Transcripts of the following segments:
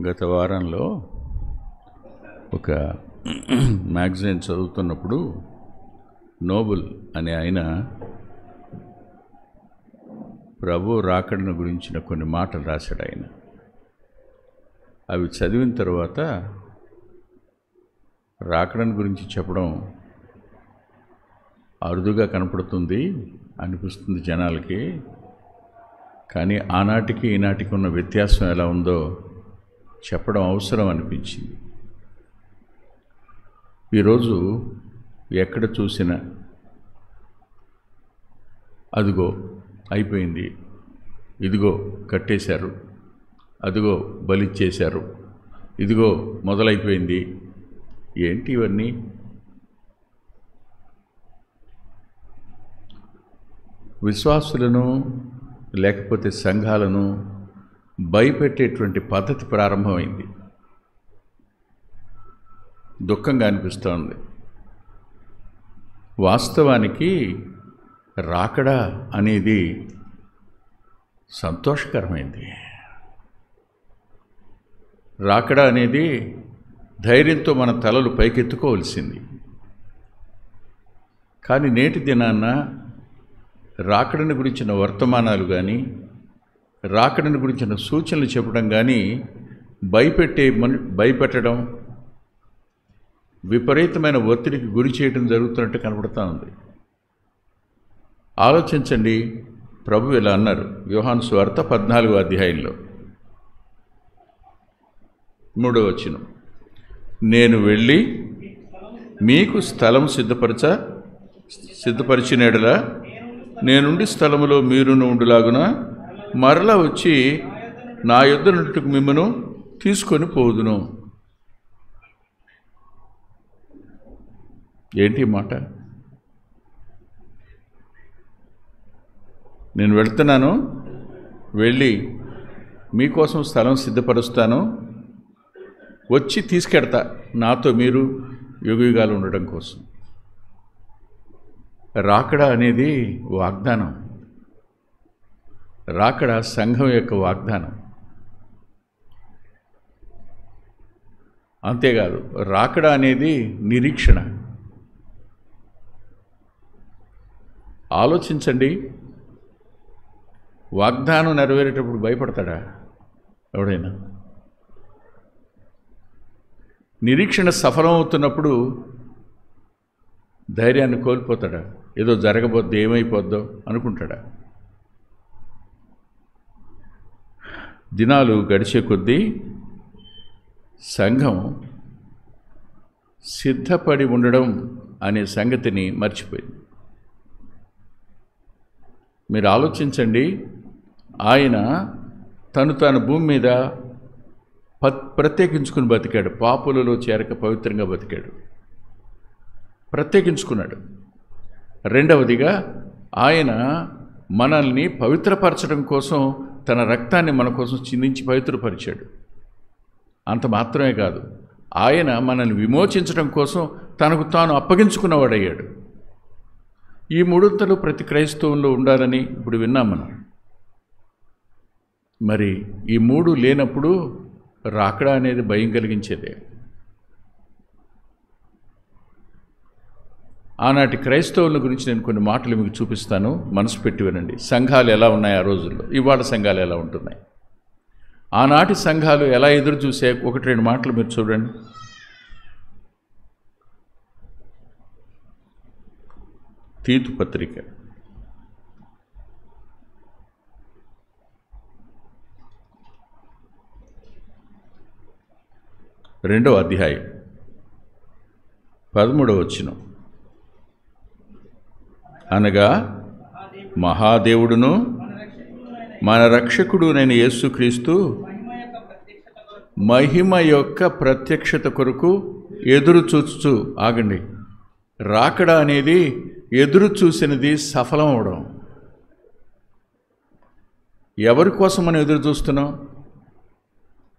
గత వారంలో ఒక మ్యాగజైన్ చదువుతున్నప్పుడు నోబుల్ అనే ఆయన ప్రభు రాకడను గురించిన కొన్ని మాటలు రాశాడు. ఆయన అవి చదివిన తర్వాత రాకడను గురించి చెప్పడం అరుదుగా కనపడుతుంది అనిపిస్తుంది జనాలకి. కానీ ఆనాటికి ఈనాటికి ఉన్న వ్యత్యాసం ఎలా ఉందో చెప్పడం అవసరం అనిపించింది. ఈరోజు ఎక్కడ చూసినా అదిగో అయిపోయింది, ఇదిగో కట్టేశారు, అదిగో బలిచ్చేశారు, ఇదిగో మొదలైపోయింది. ఏంటి ఇవన్నీ? విశ్వాసులను లేకపోతే సంఘాలను భయపెట్టేటువంటి పద్ధతి ప్రారంభమైంది. దుఃఖంగా అనిపిస్తోంది. వాస్తవానికి రాకడా అనేది సంతోషకరమైంది. రాకడా అనేది ధైర్యంతో మన తలలు పైకెత్తుకోవలసింది. కానీ నేటి దినాన్న రాకడను గురించిన వర్తమానాలు కానీ రాకడను గురించిన సూచనలు చెప్పడం కానీ భయపెట్టడం, విపరీతమైన ఒత్తిడికి గురి చేయడం జరుగుతున్నట్టు కనబడుతూ ఉంది. ఆలోచించండి. ప్రభు ఇలా అన్నారు యోహాను సువార్త 14వ అధ్యాయంలో 3వ వచనం, నేను వెళ్ళి మీకు స్థలం సిద్ధపరిచిన యెడల నేనుండి స్థలములో మీరును ఉండులాగున మరలా వచ్చి నా యొద్ద నుండి మిమ్మను తీసుకొని పోదును. ఏంటి మాట? నేను వెళ్తున్నాను, వెళ్ళి మీకోసం స్థలం సిద్ధపరుస్తాను, వచ్చి తీసుకెడతా నాతో మీరు యుగయుగాలు ఉండడం కోసం. రాకడ అనేది వాగ్దానం. రాకడ సంఘం యొక్క వాగ్దానం. అంతేకాదు, రాకడ అనేది నిరీక్షణ. ఆలోచించండి. వాగ్దానం నెరవేరేటప్పుడు భయపడతాడా ఎవడైనా? నిరీక్షణ సఫలమవుతున్నప్పుడు ధైర్యాన్ని కోల్పోతాడా? ఏదో జరగబోద్ది, ఏమైపోద్దో అనుకుంటాడా? దినాలు గడిచే కొద్దీ సంఘం సిద్ధపడి ఉండడం అనే సంగతిని మర్చిపోయింది. మీరు ఆలోచించండి. ఆయన తాను భూమి మీద ప్రత్యేకించుకుని బతికాడు. పాపులలో చేరక పవిత్రంగా బతికాడు, ప్రత్యేకించుకున్నాడు. రెండవదిగా ఆయన మనల్ని పవిత్రపరచడం కోసం తన రక్తాన్ని మన కోసం చిందించి పవిత్రపరిచాడు. అంత మాత్రమే కాదు, ఆయన మనల్ని విమోచించడం కోసం తనకు తాను అప్పగించుకున్నవాడయ్యాడు. ఈ మూడొంతలు ప్రతి క్రైస్తవంలో ఉండాలని ఇప్పుడు విన్నాం మనం. మరి ఈ మూడు లేనప్పుడు రాకడా అనేది భయం కలిగించేదే. ఆనాటి క్రైస్తవుల గురించి నేను కొన్ని మాటలు మీకు చూపిస్తాను, మనసు పెట్టి వినండి. సంఘాలు ఎలా ఉన్నాయి ఆ రోజుల్లో, ఇవాళ సంఘాలు ఎలా ఉంటున్నాయి, ఆనాటి సంఘాలు ఎలా ఎదురు చూసే 1-2 మాటలు మీరు చూడండి. తీతు పత్రిక 2వ అధ్యాయం 13వ వచనం, అనగా మహాదేవుడును మన రక్షకుడునైన యేసుక్రీస్తు మహిమ యొక్క ప్రత్యక్షత కొరకు ఎదురు చూచు. ఆగండి. రాకడ అనేది ఎదురు చూసినది సఫలం అవడం. ఎవరి కోసం మనం ఎదురు చూస్తున్నాం?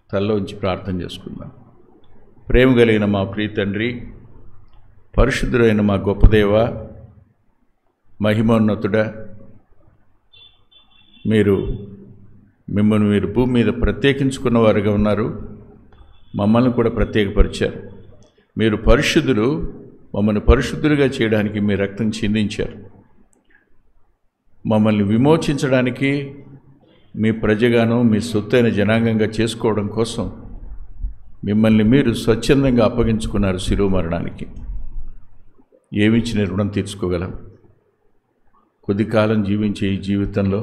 తల్లోంచి ప్రార్థన చేసుకుందాం. ప్రేమ కలిగిన మా ప్రియ తండ్రి, పరిశుద్ధుడైన మా గొప్ప దేవ, మహిమోన్నతుడా, మిమ్మల్ని మీరు భూమి మీద ప్రత్యేకించుకున్న వారుగా ఉన్నారు. మమ్మల్ని కూడా ప్రత్యేకపరిచారు. మీరు పరిశుద్ధులు, మమ్మల్ని పరిశుద్ధులుగా చేయడానికి మీ రక్తం చిందించారు. మమ్మల్ని విమోచించడానికి మీ ప్రజగాను మీ సొత్తైన జనాంగంగా చేసుకోవడం కోసం మిమ్మల్ని మీరు స్వచ్ఛందంగా అప్పగించుకున్నారు శిలువ మరణానికి. ఏమిచ్చిన రుణం తీర్చుకోగలం? కొద్ది కాలం జీవించే ఈ జీవితంలో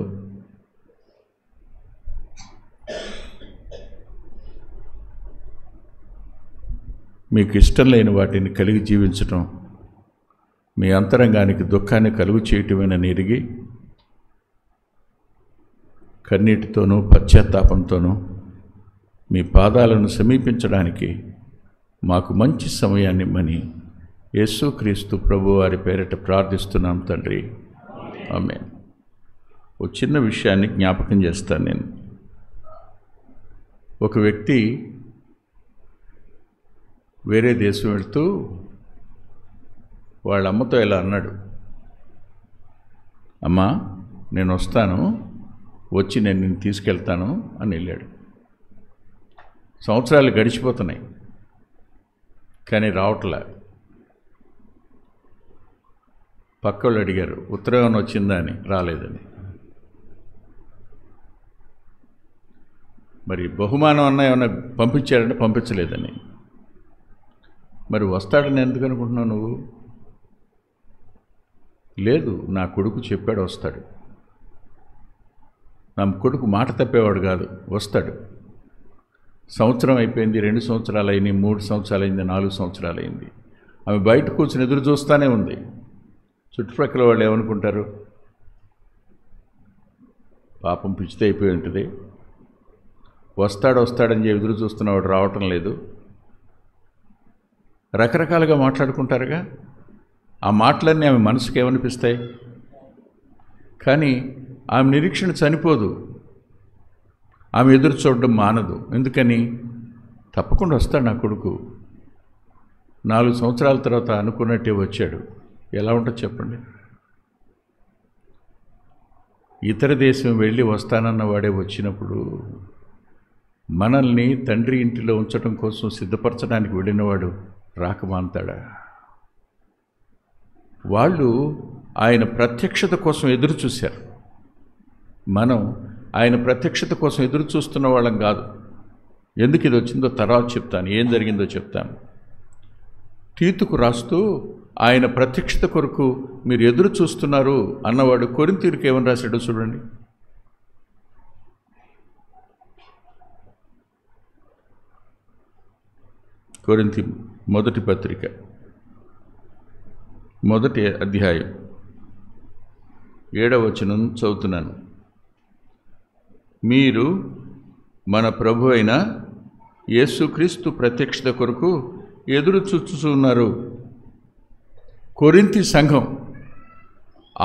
మీకు ఇష్టం లేని వాటిని కలిగి జీవించటం మీ అంతరంగానికి దుఃఖాన్ని కలుగు చేయటమేనని ఎరిగి కన్నీటితోనూ పశ్చాత్తాపంతోనూ మీ పాదాలను సమీపించడానికి మాకు మంచి సమయాన్ని ఇమ్మని యేసుక్రీస్తు ప్రభువారి పేరిట ప్రార్థిస్తున్నాం తండ్రి, ఆమేన్. ఓ చిన్న విషయాన్ని జ్ఞాపకం చేస్తాను నేను. ఒక వ్యక్తి వేరే దేశం వెళ్తూ వాళ్ళ అమ్మతో ఇలా అన్నాడు, అమ్మా నేను వస్తాను, వచ్చి నేను నిన్ను తీసుకెళ్తాను అని వెళ్ళాడు. సంవత్సరాలు గడిచిపోతున్నాయి కానీ రావట్లే. పక్క వాళ్ళు అడిగారు ఉత్తరం ఏమైనా వచ్చిందా అని, రాలేదని. మరి బహుమానం అన్న ఏమైనా పంపించారంటే పంపించలేదని. మరి వస్తాడని ఎందుకు అనుకుంటున్నావు నువ్వు? లేదు, నా కొడుకు చెప్పాడు వస్తాడు. నా కొడుకు మాట తప్పేవాడు కాదు, వస్తాడు. సంవత్సరం అయిపోయింది, 2 సంవత్సరాలు అయినాయి, 3 సంవత్సరాలు అయింది, 4 సంవత్సరాలు అయింది. ఆమె బయట కూర్చొని ఎదురు చూస్తూనే ఉంది. చుట్టుప్రక్కల వాళ్ళు ఏమనుకుంటారు? పాపం పిచ్చితే అయిపోయి ఉంటుంది, వస్తాడని ఎదురు చూస్తున్నవాడు రావటం లేదు. రకరకాలుగా మాట్లాడుకుంటారుగా. ఆ మాటలన్నీ ఆమె మనసుకు ఏమనిపిస్తాయి? కానీ ఆమె నిరీక్షణ చనిపోదు, ఆమె ఎదురు చూడడం మానదు. ఎందుకని? తప్పకుండా వస్తాడు నా కొడుకు. 4 సంవత్సరాల తర్వాత అనుకున్నట్టే వచ్చాడు. ఎలా ఉంటుంది చెప్పండి? ఇతర దేశం వెళ్ళి వస్తానన్న వాడే వచ్చినప్పుడు మనల్ని తండ్రి ఇంటిలో ఉంచడం కోసం సిద్ధపరచడానికి వెళ్ళినవాడు రాకమాంతాడా? వాళ్ళు ఆయన ప్రత్యక్షత కోసం ఎదురు చూశారు. మనం ఆయన ప్రత్యక్షత కోసం ఎదురు చూస్తున్న వాళ్ళం కాదు. ఎందుకు ఇది వచ్చిందో తర్వాత చెప్తాను, ఏం జరిగిందో చెప్తాను. తీతుకు రాస్తూ ఆయన ప్రత్యక్షత కొరకు మీరు ఎదురు చూస్తున్నారు అన్నవాడు కొరింథీయులకు ఏమని రాశాడో చూడండి. కొరింథీ మొదటి పత్రిక 1వ అధ్యాయం 7వ వచనం చదువుతున్నాను. మీరు మన ప్రభు అయిన యేసుక్రీస్తు ప్రత్యక్షత కొరకు ఎదురు చూస్తున్నారు. కొరింథీ సంఘం,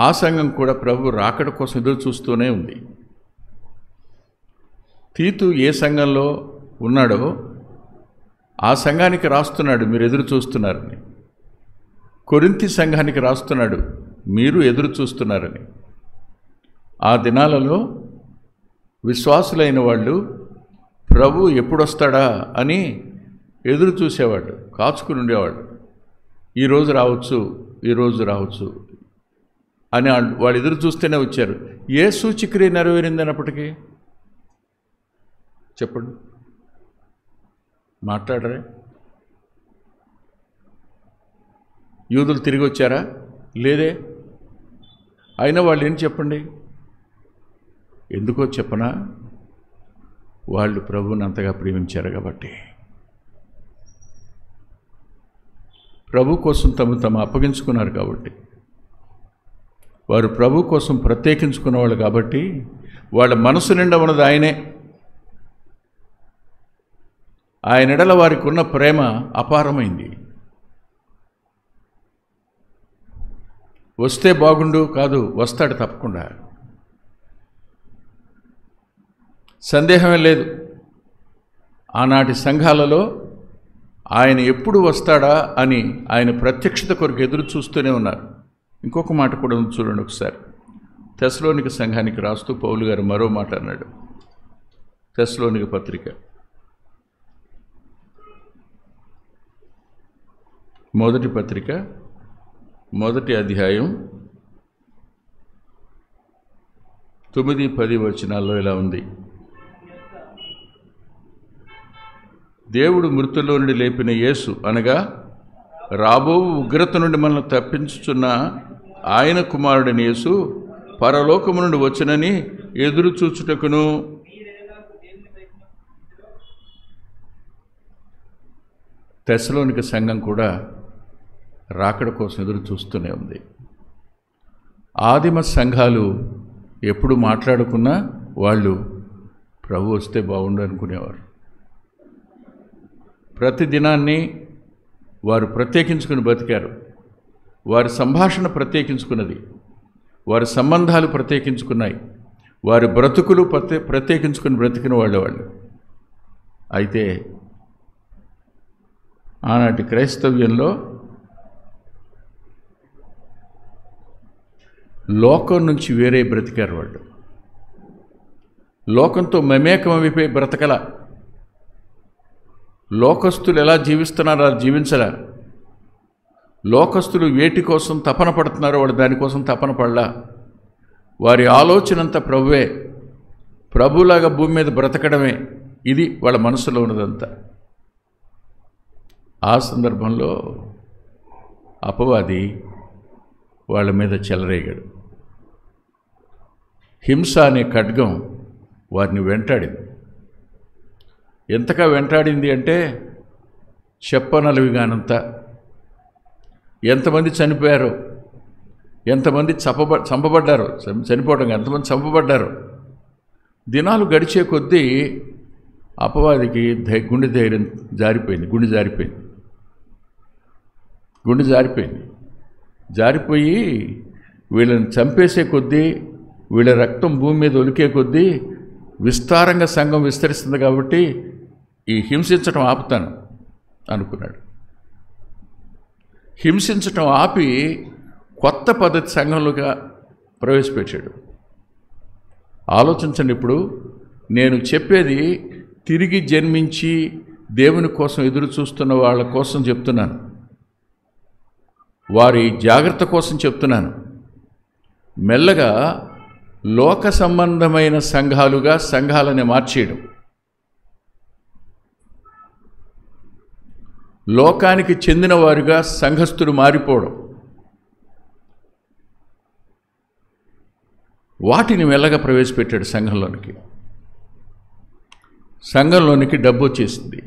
ఆ సంఘం కూడా ప్రభు రాకడ కోసం ఎదురు చూస్తూనే ఉంది. తీతు ఏ సంఘంలో ఉన్నాడో ఆ సంఘానికి రాస్తున్నాడు మీరు ఎదురు చూస్తున్నారని. కొరింథీ సంఘానికి రాస్తున్నాడు మీరు ఎదురు చూస్తున్నారని. ఆ దినాలలో విశ్వాసులైన వాళ్ళు ప్రభు ఎప్పుడొస్తాడా అని ఎదురు చూసేవాళ్ళు, కాచుకుని ఉండేవాళ్ళు. ఈరోజు రావచ్చు అని వాళ్ళు ఎదురు చూస్తూనే వచ్చారు. ఏ సూచిక్రియ నెరవేరింది అన్నప్పటికీ? చెప్పండి, మాట్లాడరే? యూదులు తిరిగి వచ్చారా? లేదే. అయినా వాళ్ళు ఏం చెప్పండి? ఎందుకో చెప్పనా? వాళ్ళు ప్రభువుని అంతగా ప్రేమించారు కాబట్టి, ప్రభు కోసం తమ అప్పగించుకున్నారు కాబట్టి, వారు ప్రభు కోసం ప్రత్యేకించుకున్న వాళ్ళు కాబట్టి వాళ్ళ మనసు నిండా ఉన్నది ఆయనే. ఆయన ఎడల వారికి ఉన్న ప్రేమ అపారమైంది. వస్తే బాగుండు కాదు, వస్తాడు తప్పకుండా, సందేహమే లేదు. ఆనాటి సంఘాలలో ఆయన ఎప్పుడు వస్తాడా అని ఆయన ప్రత్యక్షత కొరకు ఎదురు చూస్తూనే ఉన్నారు. ఇంకొక మాట కూడా ఉంది చూడండి ఒకసారి. తెస్సలోనిక సంఘానికి రాస్తూ పౌలు గారు మరో మాట అన్నాడు. తెస్సలోనిక పత్రిక మొదటి పత్రిక 1వ అధ్యాయం 9-10 వచనాల్లో ఇలా ఉంది. దేవుడు మృతుల్లో నుండి లేపిన యేసు అనగా రాబో ఉగ్రత నుండి మనల్ని తప్పించుచున్న ఆయన కుమారుడైన యేసు పరలోకము నుండి వచ్చునని ఎదురు చూచుటకును తెస్సలోనిక సంఘం కూడా రాకడ కోసం ఎదురు చూస్తూనే ఉంది. ఆదిమ సంఘాలు ఎప్పుడు మాట్లాడుకున్నా వాళ్ళు ప్రభు వస్తే బాగుండు అనుకునేవారు. ప్రతి దినాన్ని వారు ప్రత్యేకించుకుని బతికారు. వారి సంభాషణ ప్రత్యేకించుకున్నది, వారి సంబంధాలు ప్రత్యేకించుకున్నాయి, వారి బ్రతుకులు ప్రత్యేకించుకుని బ్రతికిన వాళ్ళు. అయితే ఆనాటి క్రైస్తవ్యంలో లోకం నుంచి వేరే బ్రతికారు. వాళ్ళు లోకంతో మమేకమైపోయి బ్రతకల. లోకస్తులు ఎలా జీవిస్తున్నారో అలా జీవించరా. లోకస్తులు వేటి కోసం తపన పడుతున్నారో వాడు దానికోసం తపన పడలా. వారి ఆలోచనంతా ప్రభువే, ప్రభులాగా భూమి మీద బ్రతకడమే, ఇది వాళ్ళ మనసులో ఉన్నదంతా. ఆ సందర్భంలో అపవాది వాళ్ళ మీద చెలరేగాడు. హింస అనే ఖడ్గం వారిని వెంటాడింది. ఎంతగా వెంటాడింది అంటే చెప్పనలవిగానంత. ఎంతమంది చనిపోయారో, ఎంతమంది చంపబడ్డారో, చనిపోవడం ఎంతమంది చంపబడ్డారో. దినాలు గడిచే కొద్దీ అపవాదికి గుండె ధైర్యం జారిపోయింది. గుండె జారిపోయి వీళ్ళని చంపేసే కొద్దీ, వీళ్ళ రక్తం భూమి మీద ఒలికే కొద్దీ విస్తారంగా సంఘం విస్తరిస్తుంది కాబట్టి ఈ హింసించటం ఆపుతాను అనుకున్నాడు. హింసించటం ఆపి కొత్త పద్ధతి సంఘంలోగా ప్రవేశపెట్టాడు. ఆలోచించండి. ఇప్పుడు నేను చెప్పేది తిరిగి జన్మించి దేవుని కోసం ఎదురు చూస్తున్న వాళ్ళ కోసం చెప్తున్నాను, వారి జాగ్రత్త కోసం చెప్తున్నాను. మెల్లగా లోక సంబంధమైన సంఘాలుగా సంఘాలని మార్చేయడం, లోకానికి చెందిన వారుగా సంఘస్థులు మారిపోవడం, వాటిని మెల్లగా ప్రవేశపెట్టాడు సంఘంలోనికి. సంఘంలోనికి డబ్బు వచ్చేసింది.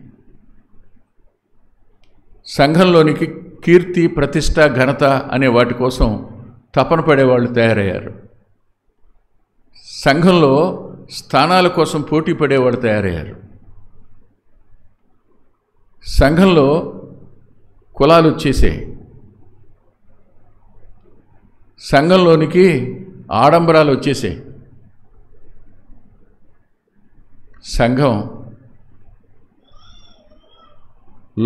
సంఘంలోనికి కీర్తి, ప్రతిష్ట, ఘనత అనే వాటి కోసం తపన పడేవాళ్ళు తయారయ్యారు. సంఘంలో స్థానాల కోసం పోటీ పడేవాళ్ళు తయారయ్యారు. సంఘంలో కులాలు వచ్చేసాయి. సంఘంలోనికి ఆడంబరాలు వచ్చేసాయి. సంఘం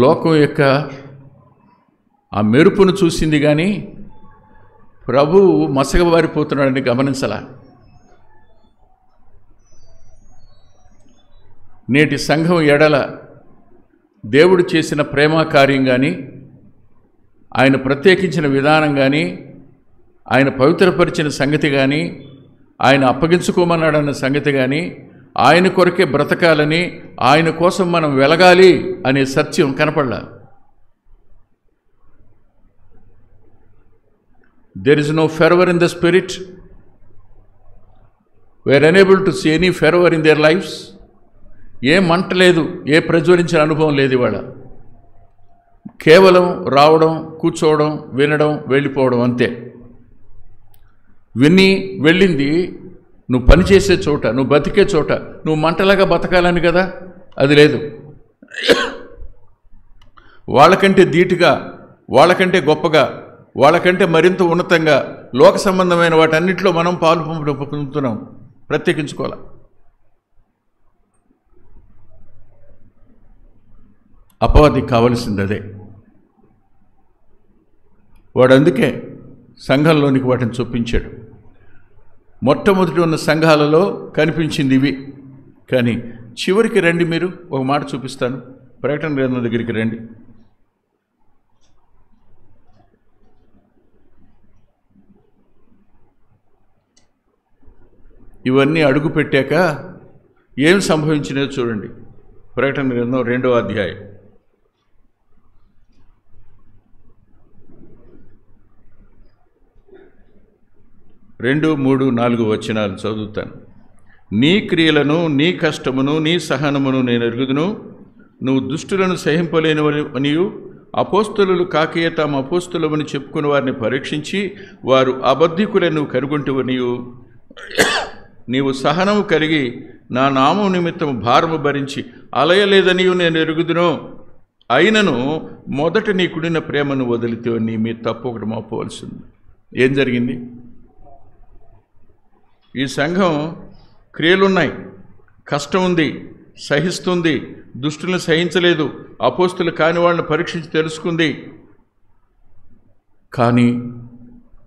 లోకం యొక్క ఆ మెరుపును చూసింది కానీ ప్రభువు మసకబారిపోతున్నాడని గమనించలా. నేటి సంఘం ఎడల దేవుడు చేసిన ప్రేమ కార్యం కానీ, ఆయన ప్రత్యేకించిన విధానం కానీ, ఆయన పవిత్రపరిచిన సంగతి కానీ, ఆయన అప్పగించుకోమన్నాడన్న సంగతి కానీ, ఆయన కొరకే బ్రతకాలని, ఆయన కోసం మనం వెలగాలి అనే సత్యం కనపడలా. There is no fervor in the spirit. We are unable to see any fervor in their lives. ఏ మంట లేదు, ఏ ప్రజ్వలించిన అనుభవం లేదు ఇవాళ. కేవలం రావడం, కూర్చోవడం, వినడం, వెళ్ళిపోవడం అంతే. విని వెళ్ళింది నువ్వు పనిచేసే చోట, నువ్వు బతికే చోట, నువ్వు మంటలాగా బతకాలని కదా, అది లేదు. వాళ్ళకంటే ధీటుగా, వాళ్ళకంటే గొప్పగా, వాళ్ళకంటే మరింత ఉన్నతంగా లోక సంబంధమైన వాటన్నిటిలో మనం పాలు పొందుతున్నాం. ప్రత్యేకించుకోవాలి. అపవాదికి కావలసింది అదే. వాడు అందుకే సంఘంలోనికి వాటిని చొప్పించాడు. మొట్టమొదటి ఉన్న సంఘాలలో కనిపించింది ఇవి. కానీ చివరికి రండి, మీరు ఒక మాట చూపిస్తాను. ప్రకటన గ్రంథం దగ్గరికి రండి. ఇవన్నీ అడుగు పెట్టాక ఏం సంభవించినదో చూడండి. ప్రకటన గ్రంథం 2వ అధ్యాయం 2, 3, 4 వచనాలు చదువుతాను. నీ క్రియలను, నీ కష్టమును, నీ సహనమును నేను ఎరుగుదును. నువ్వు దుష్టులను సహింపలేనివనియు, అపోస్తలులు కాకయే తాము అపోస్తలుమని చెప్పుకుని వారిని పరీక్షించి వారు అబద్ధికులను కనుగొంటువనియు, నీవు సహనము కలిగి నా నామం నిమిత్తము భారము భరించి అలయలేదనియు నేను ఎరుగుదును. అయినను మొదట నీ కుడిన ప్రేమను వదిలితే నీ మీద తప్పు ఒకటి మోపవలసింది. ఏం జరిగింది? ఈ సంఘం క్రియలున్నాయి, కష్టం ఉంది, సహిస్తుంది, దుష్టులను సహించలేదు, అపోస్తులు కాని వాళ్ళని పరీక్షించి తెలుసుకుంది. కానీ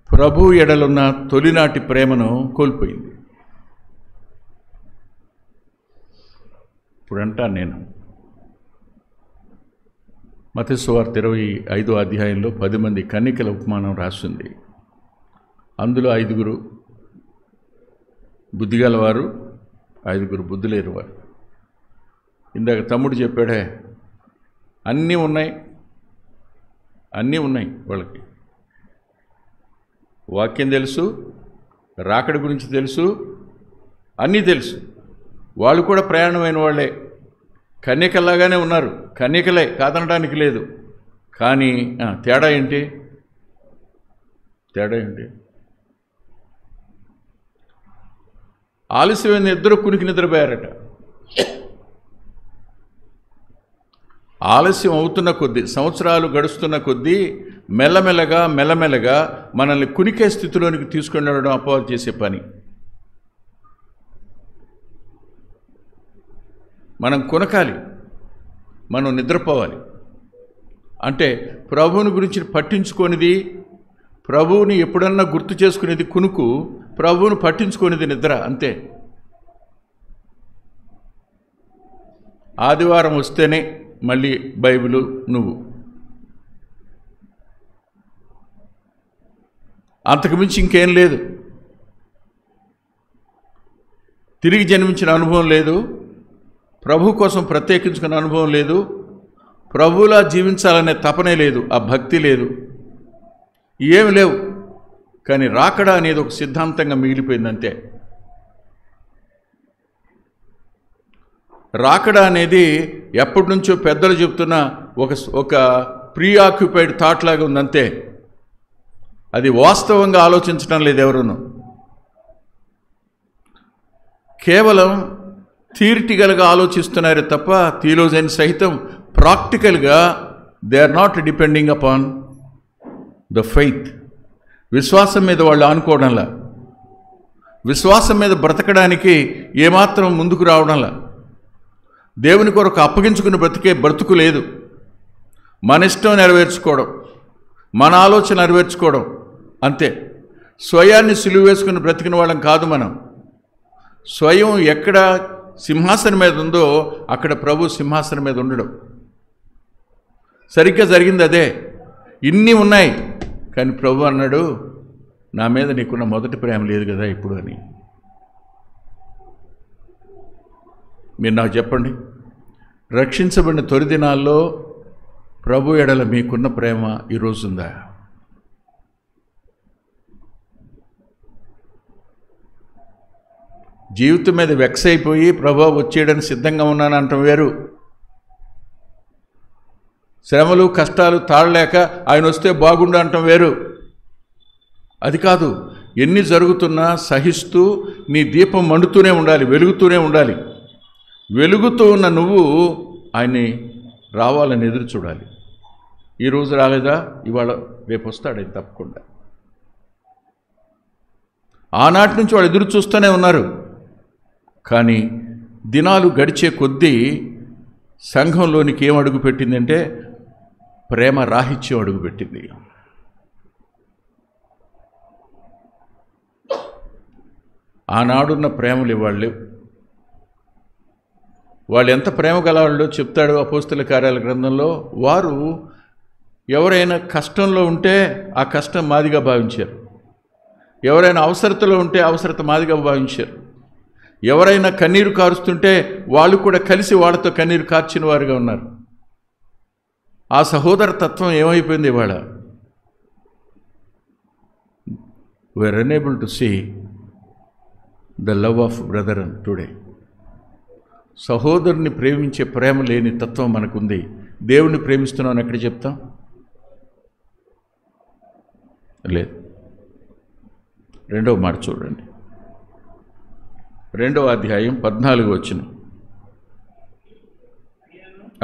ప్రభు ఎడలున్న తొలినాటి ప్రేమను కోల్పోయింది. ఇప్పుడంటాను నేను, మత్తయి సువార్త 25వ అధ్యాయంలో 10 మంది కన్యకల ఉపమానం రాసింది. అందులో 5 బుద్ధిగలవారు, 5 బుద్ధి లేనివారు. ఇందాక తమ్ముడు చెప్పాడే, అన్నీ ఉన్నాయి వాళ్ళకి. వాక్యం తెలుసు, రాకడ గురించి తెలుసు, అన్నీ తెలుసు. వాళ్ళు కూడా ప్రయాణమైన వాళ్ళే, కన్యకల్లాగానే ఉన్నారు, కన్యకలే కాదనడానికి లేదు. కానీ తేడా ఏంటి? ఆలస్యమైన ఇద్దరు కునికి నిద్రపోయారట. ఆలస్యం అవుతున్న కొద్దీ, సంవత్సరాలు గడుస్తున్న కొద్దీ మెల్లమెల్లగా మనల్ని కునికే స్థితిలోనికి తీసుకొని వెళ్ళడం అపవాది చేసే పని. మనం కొనకాలి, మనం నిద్రపోవాలి. అంటే ప్రభువుని గురించి పట్టించుకొనిది, ప్రభువుని ఎప్పుడన్నా గుర్తు చేసుకునేది కునుకు, ప్రభువును పట్టించుకునేది నిద్ర. అంతే. ఆదివారం వస్తేనే మళ్ళీ బైబిలు నువ్వు, అంతకుమించి ఇంకేం లేదు. తిరిగి జన్మించిన అనుభవం లేదు, ప్రభు కోసం ప్రత్యేకించుకున్న అనుభవం లేదు, ప్రభువులా జీవించాలనే తపనే లేదు, ఆ భక్తి లేదు, ఏమి లేవు. కానీ రాకడ అనేది ఒక సిద్ధాంతంగా మిగిలిపోయిందంతే. రాకడ అనేది ఎప్పటి నుంచో పెద్దలు చెప్తున్న ఒక ప్రీ ఆక్యుపైడ్ థాట్ లాగా ఉందంతే. అది వాస్తవంగా ఆలోచించడం లేదు ఎవరును. కేవలం థియరిటికల్గా ఆలోచిస్తున్నారే తప్ప థియోలోజియన్ సహితం ప్రాక్టికల్గా they are not depending upon the faith. విశ్వాసం మీద వాళ్ళు ఆనుకోవడంలా, విశ్వాసం మీద బ్రతకడానికి ఏమాత్రం ముందుకు రావడంలా, దేవుని కొరకు అప్పగించుకుని బ్రతుకు లేదు. మన ఇష్టం నెరవేర్చుకోవడం, మన ఆలోచన నెరవేర్చుకోవడం అంతే. స్వయాన్ని సిలువ వేసుకుని బ్రతికిన వాళ్ళం కాదు మనం. స్వయం ఎక్కడ సింహాసనం మీద ఉందో అక్కడ ప్రభు సింహాసనం మీద ఉండడం. సరిగ్గా జరిగింది అదే. ఇన్ని ఉన్నాయి, కానీ ప్రభు అన్నాడు, నా మీద నీకున్న మొదటి ప్రేమ లేదు కదా ఇప్పుడు అని. మీరు నాకు చెప్పండి, రక్షించబడిన తొలి దినాల్లో ప్రభు ఎడల మీకున్న ప్రేమ ఈరోజుందా? జీవితం మీద వెక్స్ అయిపోయి ప్రభు వచ్చేయడానికి సిద్ధంగా ఉన్నాను అంటాం వేరు. శ్రమలు కష్టాలు తాళలేక ఆయన వస్తే బాగుండు అంటాం వేరు. అది కాదు. ఎన్ని జరుగుతున్నా సహిస్తూ నీ దీపం మండుతూనే ఉండాలి, వెలుగుతూనే ఉండాలి. వెలుగుతూ ఉన్న నువ్వు ఆయన్ని రావాలని ఎదురు చూడాలి. ఈరోజు రాలేదా, ఇవాళ రేపు వస్తాడు ఆయన తప్పకుండా. ఆనాటి నుంచి వాళ్ళు ఎదురు చూస్తూనే ఉన్నారు. కానీ దినాలు గడిచే కొద్దీ సంఘంలోనికి ఏం అడుగు పెట్టిందంటే ప్రేమ రాహిత్యం అడుగుపెట్టింది. ఆనాడున్న ప్రేమలు వాళ్ళు ఎంత ప్రేమ గలవాళ్ళో చెప్తాడు అపోస్తల కార్యాల గ్రంథంలో. వారు ఎవరైనా కష్టంలో ఉంటే ఆ కష్టం మాదిగా భావించారు, ఎవరైనా అవసరతలో ఉంటే అవసరత మాదిగా భావించారు. ఎవరైనా కన్నీరు కారుస్తుంటే వాళ్ళు కూడా కలిసి వాళ్ళతో కన్నీరు కార్చిన వారుగా ఉన్నారు. ఆ సహోదర తత్వం ఏమైపోయింది ఇవాళ? We are unable to see the love of brother today. సహోదరుని ప్రేమించే ప్రేమ లేని తత్వం మనకుంది. దేవుణ్ణి ప్రేమిస్తున్నామని ఎక్కడ చెప్తాం? లేదు. రెండవ మాట చూడండి, 2వ అధ్యాయం 14వ వచనం.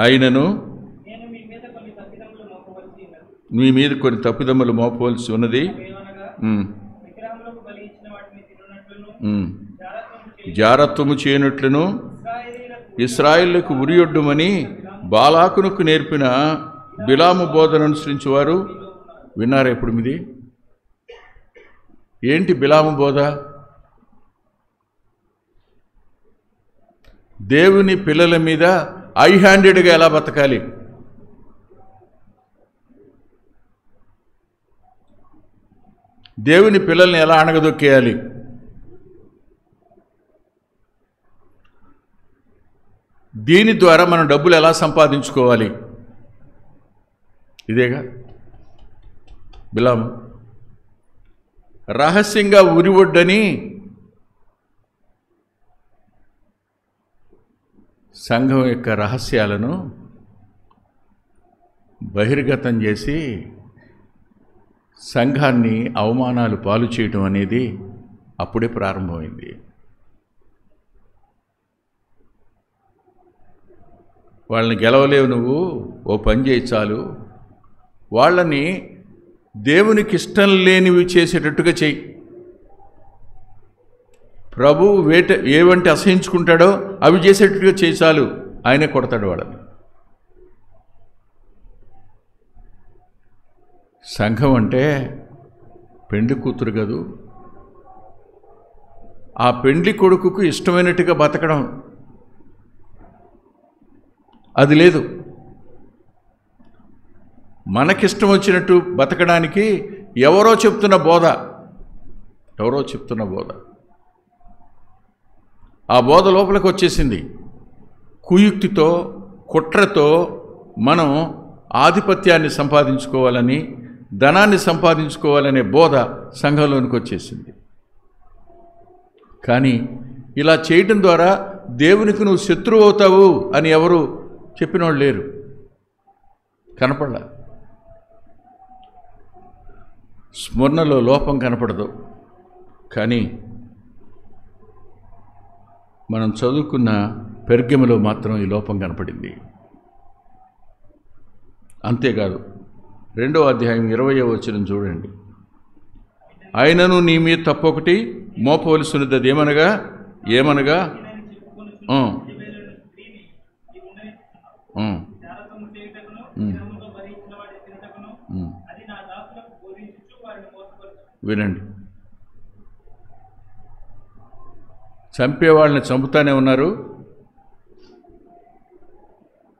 అయినను మీ మీద కొన్ని తప్పిదమ్ములు మోపవలసి ఉన్నది. జారత్వము చేయనట్లును ఇశ్రాయేలుకు ఉరియొడ్డుమని బాలాకునకు నేర్పిన బిలాము బోధన అనుసరించేవారు విన్నారా? ఇప్పుడు మీది ఏంటి బిలాము బోధ? దేవుని పిల్లల మీద హ్యాండెడ్గా ఎలా బతకాలి, దేవుని పిల్లల్ని ఎలా అణగదొక్కేయాలి, దీని ద్వారా మనం డబ్బులు ఎలా సంపాదించుకోవాలి, ఇదేగా బిలాము. రహస్యంగా ఉరివొడ్డని సంఘం యొక్క రహస్యాలను బహిర్గతం చేసి సంఘాన్ని అవమానాలు పాలు చేయటం అనేది అప్పుడే ప్రారంభమైంది. వాళ్ళని గెలవలేవు, నువ్వు ఓ పని చేయి చాలు, వాళ్ళని దేవునికి ఇష్టం లేనివి చేసేటట్టుగా చెయ్యి. ప్రభువు ఏవంటే అసహించుకుంటాడో అవి చేసేటట్టుగా చేయి చాలు, ఆయనే కొడతాడు వాళ్ళని. సంఘం అంటే పెండ్లి కూతురు కదూ, ఆ పెండ్లి కొడుకుకు ఇష్టమైనట్టుగా బతకడం అది లేదు. మనకిష్టం వచ్చినట్టు బతకడానికి ఎవరో చెప్తున్న బోధ, ఆ బోధ లోపలికి వచ్చేసింది. కుయుక్తితో కుట్రతో మనం ఆధిపత్యాన్ని సంపాదించుకోవాలని, ధనాన్ని సంపాదించుకోవాలనే బోధ సంఘంలోనికి వచ్చేసింది. కానీ ఇలా చేయటం ద్వారా దేవునికి నువ్వు శత్రువు అవుతావు అని ఎవరు చెప్పినోళ్ళు లేరు, కనపడలా. స్మరణలో లోపం కనపడదు, కానీ మనం చదువుకున్న పెర్గెములో మాత్రం ఈ లోపం కనపడింది. అంతేకాదు 2వ అధ్యాయం 20వ వచనం చూడండి. ఆయనను నీ మీద తప్పొకటి మోపవలసినది, అది ఏమనగా వినండి, చంపేవాళ్ళని చంపుతానే ఉన్నారు,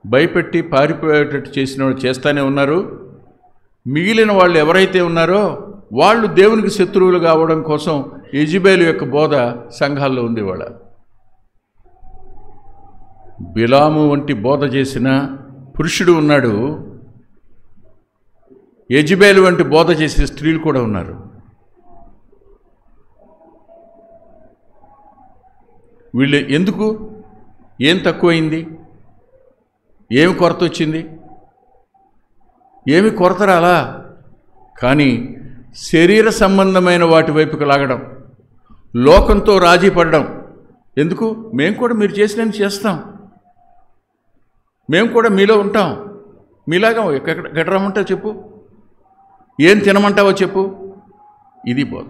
భయపెట్టి పారిపోయేటట్టు చేసిన వాళ్ళు చేస్తానే ఉన్నారు. మిగిలిన వాళ్ళు ఎవరైతే ఉన్నారో వాళ్ళు దేవునికి శత్రువులు కావడం కోసం యెజెబెలు యొక్క బోధ సంఘాల్లో ఉంది. వాళ్ళ బిలాము వంటి బోధ చేసిన పురుషుడు ఉన్నాడు, యెజెబెలు వంటి బోధ చేసే స్త్రీలు కూడా ఉన్నారు. వీళ్ళు ఎందుకు? ఏం తక్కువైంది? ఏమి కొరత వచ్చింది? ఏమి కొరత రాలా, కానీ శరీర సంబంధమైన వాటి వైపుకు లాగడం, లోకంతో రాజీ పడడం. ఎందుకు? మేము కూడా మీరు చేసినవి చేస్తాం, మేము కూడా మీలో ఉంటాం, మీలాగా ఎక్కడ రమ్మంటావు చెప్పు, ఏం తినమంటావో చెప్పు. ఇది బోధ.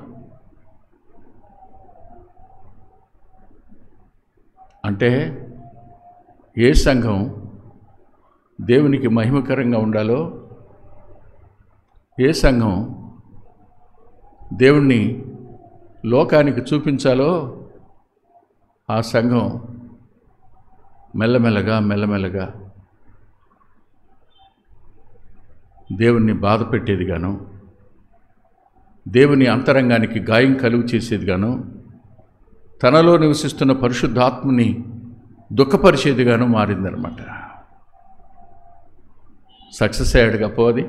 అంటే ఏ సంఘం దేవునికి మహిమకరంగా ఉండాలో, ఏ సంఘం దేవుణ్ణి లోకానికి చూపించాలో ఆ సంఘం మెల్లమెల్లగా దేవుణ్ణి బాధ పెట్టేదిగాను, దేవుని అంతరంగానికి గాయం కలుగు చేసేదిగాను, తనలో నివసిస్తున్న పరిశుద్ధాత్మని దుఃఖపరిచేదిగాను మారిందనమాట. సక్సెస్ అయ్యాడుగా అపవాది.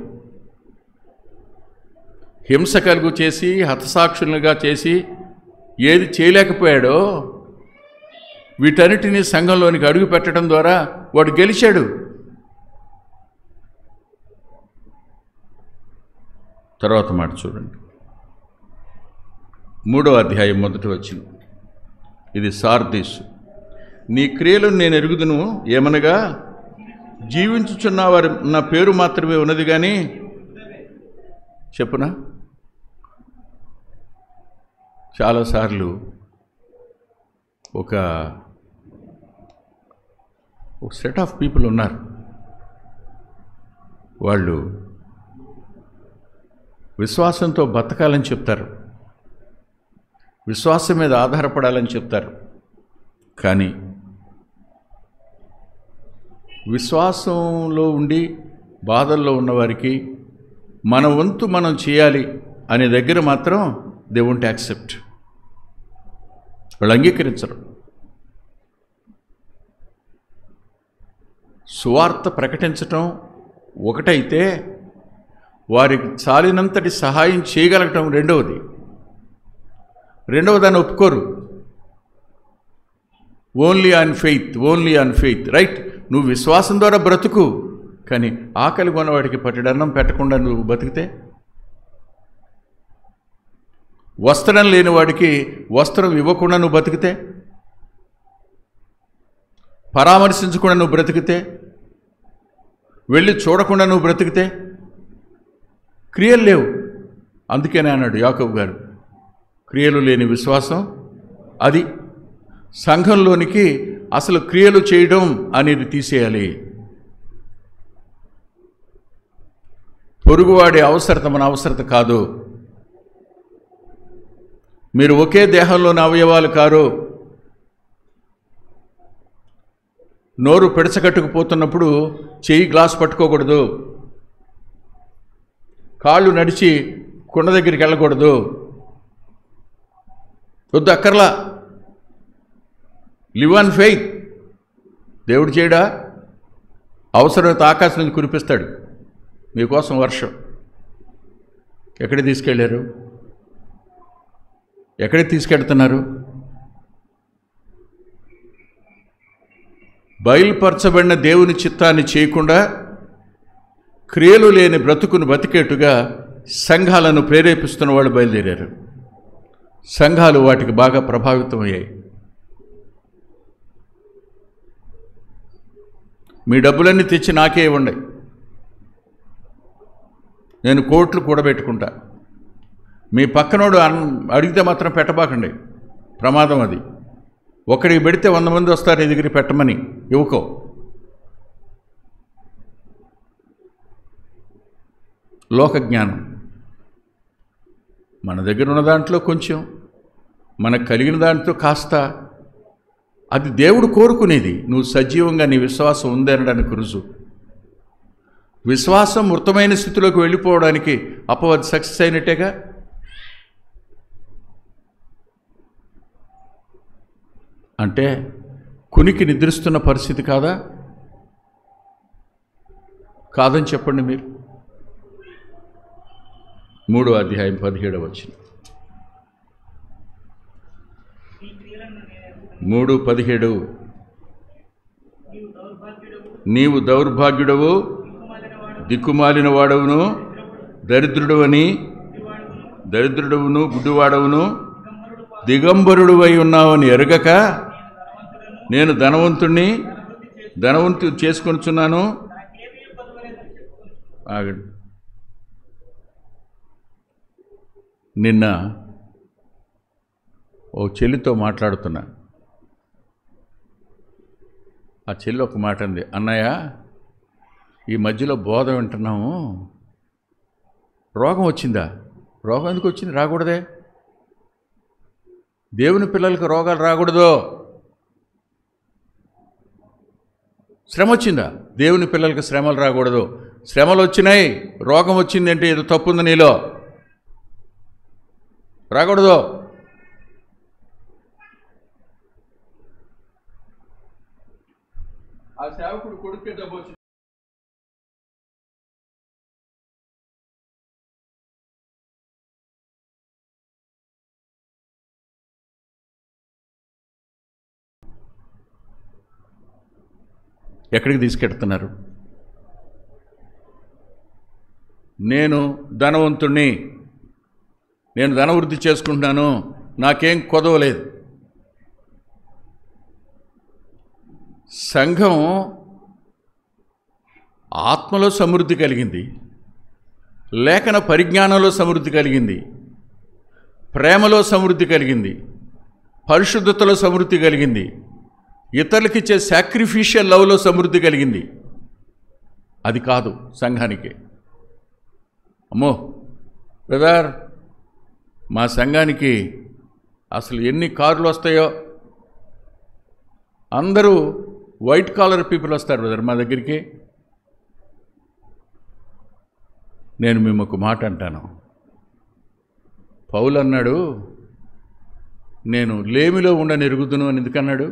హింస కలుగు చేసి హతసాక్షులుగా చేసి ఏది చేయలేకపోయాడో వీటన్నిటినీ సంఘంలోనికి అడుగు పెట్టడం ద్వారా వాడు గెలిచాడు. తర్వాత మాట చూడండి, 3వ అధ్యాయం 1వ వచనం. ఇది సార్దీసు. నీ క్రియలను నేను ఎరుగుదును, ఏమనగా జీవించుచున్న వారి నా పేరు మాత్రమే ఉన్నది కానీ, చెప్పునా, చాలాసార్లు ఒక సెట్ ఆఫ్ పీపుల్ ఉన్నారు. వాళ్ళు విశ్వాసంతో బతకాలని చెప్తారు, విశ్వాసం మీద ఆధారపడాలని చెప్తారు. కానీ విశ్వాసంలో ఉండి బాధల్లో ఉన్నవారికి మన వంతు మనం చేయాలి అనే దగ్గర మాత్రం దే వోంట్ యాక్సెప్ట్. వాళ్ళు అంగీకరించరు. సువార్త ప్రకటించటం ఒకటైతే వారికి చాలినంతటి సహాయం చేయగలగటం రెండవది. దాన్ని ఒప్పుకోరు. Only on faith. రైట్, నువ్వు విశ్వాసం ద్వారా బ్రతుకు, కానీ ఆకలి కొన్నవాడికి పట్టడన్నం పెట్టకుండా నువ్వు బతికితే, వస్త్రం లేని వాడికి వస్త్రం ఇవ్వకుండా నువ్వు బతికితే, పరామర్శించకుండా నువ్వు బ్రతికితే, వెళ్ళి చూడకుండా నువ్వు బ్రతికితే క్రియలు లేవు. అందుకనే అన్నాడు యాకోబు గారు, క్రియలు లేని విశ్వాసం అది. సంఘంలోనికి అసలు క్రియలు చేయడం అనేది తీసేయాలి. పొరుగువాడి అవసరత మన అవసరత కాదు. మీరు ఒకే దేహంలోని అవయవాలు కారు. నోరు పెడచగట్టుకుపోతున్నప్పుడు చెయ్యి గ్లాస్ పట్టుకోకూడదు, కాళ్ళు నడిచి కుండ దగ్గరికి వెళ్ళకూడదు. వద్దు, అక్కర్లా. Live on faith. దేవుడు చేయడా? అవసరమైతే ఆకాశం నుంచి కురిపిస్తాడు మీకోసం వర్షం. ఎక్కడికి తీసుకెళ్ళారు? ఎక్కడికి తీసుకెళ్తున్నారు? బయలుపరచబడిన దేవుని చిత్తాన్ని చేయకుండా క్రియలు లేని బ్రతుకును బతికేట్టుగా సంఘాలను ప్రేరేపిస్తున్న వాళ్ళు బయలుదేరారు. సంఘాలు వాటికి బాగా ప్రభావితమయ్యాయి. మీ డబ్బులన్నీ తెచ్చి నాకే ఇవ్వండి, నేను కోట్లు కూడబెట్టుకుంటా. మీ పక్కనోడు అడిగితే మాత్రం పెట్టబాకండి, ప్రమాదం అది. ఒకడికి పెడితే 100 మంది వస్తారు నీ దగ్గరికి పెట్టమని. ఇవ్వకో. లోకజ్ఞానం. మన దగ్గర ఉన్న దాంట్లో కొంచెం, మనకు కలిగిన దాంట్లో కాస్త, అది దేవుడు కోరుకునేది. నువ్వు సజీవంగా నీ విశ్వాసం ఉందనడానికి రుజువు. విశ్వాసం మృతమైన స్థితిలోకి వెళ్ళిపోవడానికి అపవాది సక్సెస్ అయినట్టేగా. అంటే కునికి నిద్రిస్తున్న పరిస్థితి కాదా? కాదని చెప్పండి మీరు. 3వ అధ్యాయం 17వ వచనం. 3:17. నీవు దౌర్భాగ్యుడవు, దిక్కుమాలిన వాడవును, దరిద్రుడవును, గుడ్డివాడవును, దిగంబరుడు అయి ఉన్నావని ఎరగక నేను ధనవంతు చేసుకొనుచున్నాను. ఆగండి. నిన్న ఓ చెల్లితో మాట్లాడుతున్నా. ఆ చెల్లి ఒక మాట అంది, అన్నయ్య ఈ మధ్యలో బోధ వింటున్నాము, రోగం వచ్చిందా? రోగం ఎందుకు వచ్చింది? రాకూడదే. దేవుని పిల్లలకు రోగాలు రాకూడదు. శ్రమ వచ్చిందా? దేవుని పిల్లలకు శ్రమలు రాకూడదు. శ్రమలు వచ్చినాయి, రోగం వచ్చిందంటే ఏదో తప్పుంది నీలో, రాకూడదు. ఆ సేవకుడు కొడుకే జబ్బు వచ్చింది. ఎక్కడికి తీసుకెడుతున్నారు? నేను ధనవంతుణ్ణి, నేను ధనవృద్ధి చేసుకుంటున్నాను, నాకేం కొదవలేదు. సంఘం ఆత్మలో సమృద్ధి కలిగింది, లేఖన పరిజ్ఞానంలో సమృద్ధి కలిగింది, ప్రేమలో సమృద్ధి కలిగింది, పరిశుద్ధతలో సమృద్ధి కలిగింది, ఇతరులకి ఇచ్చే సాక్రిఫిషియల్ లవ్లో సమృద్ధి కలిగింది. అది కాదు సంఘానికి. అమ్మో బ్రదర్, మా సంఘానికి అసలు ఎన్ని కార్లు వస్తాయో, అందరూ వైట్ కాలర్ పీపుల్ వస్తారు బ్రదర్ మా దగ్గరికి. నేను మేము ఒక మాట అంటాను. పౌలు అన్నాడు, నేను లేమిలో ఉండనెరుగుదును అని ఎందుకన్నాడు?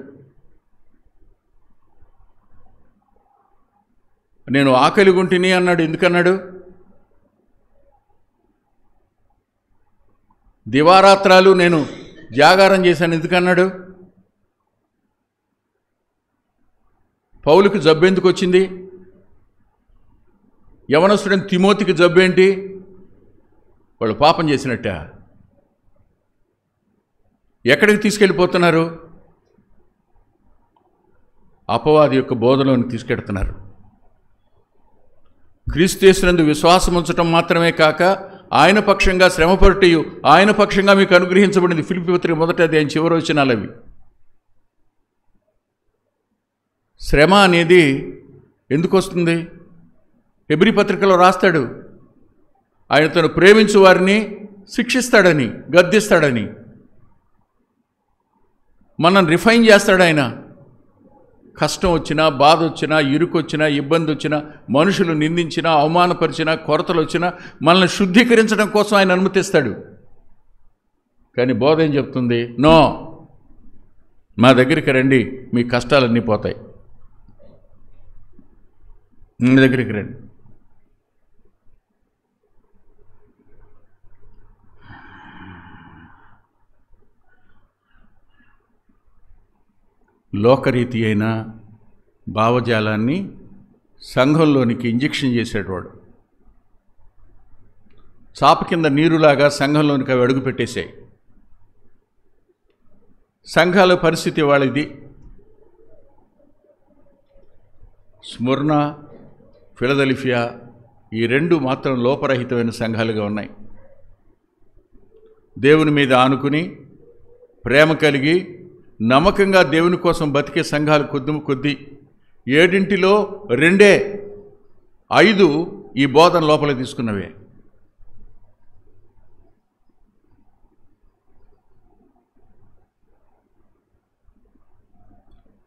నేను ఆకలి గుంటిని అన్నాడు ఎందుకన్నాడు? దివారాత్రాలు నేను జాగారం చేశాను ఎందుకన్నాడు? పౌలుకి జబ్బు ఎందుకు వచ్చింది? యవనస్తుడైన తిమోతికి జబ్బు ఏంటి? వాళ్ళు పాపం చేసినట్ట. ఎక్కడికి తీసుకెళ్ళిపోతున్నారు? అపవాది యొక్క బోధలోని తీసుకెడుతున్నారు. క్రీస్తు యేసునందు విశ్వాసం ఉంచటం మాత్రమే కాక ఆయన పక్షంగా శ్రమపడుటయు ఆయన పక్షంగా మీకు అనుగ్రహించబడింది. ఫిలిప్పీ పత్రిక 1వ అధ్యాయం చివరి వచనాలు అవి. శ్రమ అనేది ఎందుకు వస్తుంది? హెబ్రీ పత్రికలో రాస్తాడు, ఆయన తను ప్రేమించు వారిని శిక్షిస్తాడని, గద్దిస్తాడని, మనల్ని రిఫైన్ చేస్తాడు. ఆయన కష్టం వచ్చినా, బాధ వచ్చినా, ఇరుకు వచ్చినా, ఇబ్బంది వచ్చినా, మనుషులు నిందించినా, అవమానపరిచినా, కొరతలు వచ్చినా మనల్ని శుద్ధీకరించడం కోసం ఆయన అనుమతిస్తాడు. కానీ బోధ ఏం చెప్తుంది? నో, మా దగ్గరికి రండి, మీ కష్టాలన్నీ పోతాయి, మీ దగ్గరికి రండి. లోకరీతి అయిన భావజాలాన్ని సంఘంలోనికి ఇంజెక్షన్ చేసేటవాడు. చాప కింద నీరులాగా సంఘంలోనికి అవి అడుగు పెట్టేశాయి. సంఘాల పరిస్థితి వాళ్ళది. స్ముర్ణ, ఫిలదెల్ఫియా ఈ రెండు మాత్రం లోపరహితమైన సంఘాలుగా ఉన్నాయి. దేవుని మీద ఆనుకుని ప్రేమ కలిగి నమ్మకంగా దేవుని కోసం బతికే సంఘాలు కొద్ది. 7 2 5 ఈ బోధన లోపల తీసుకున్నవే.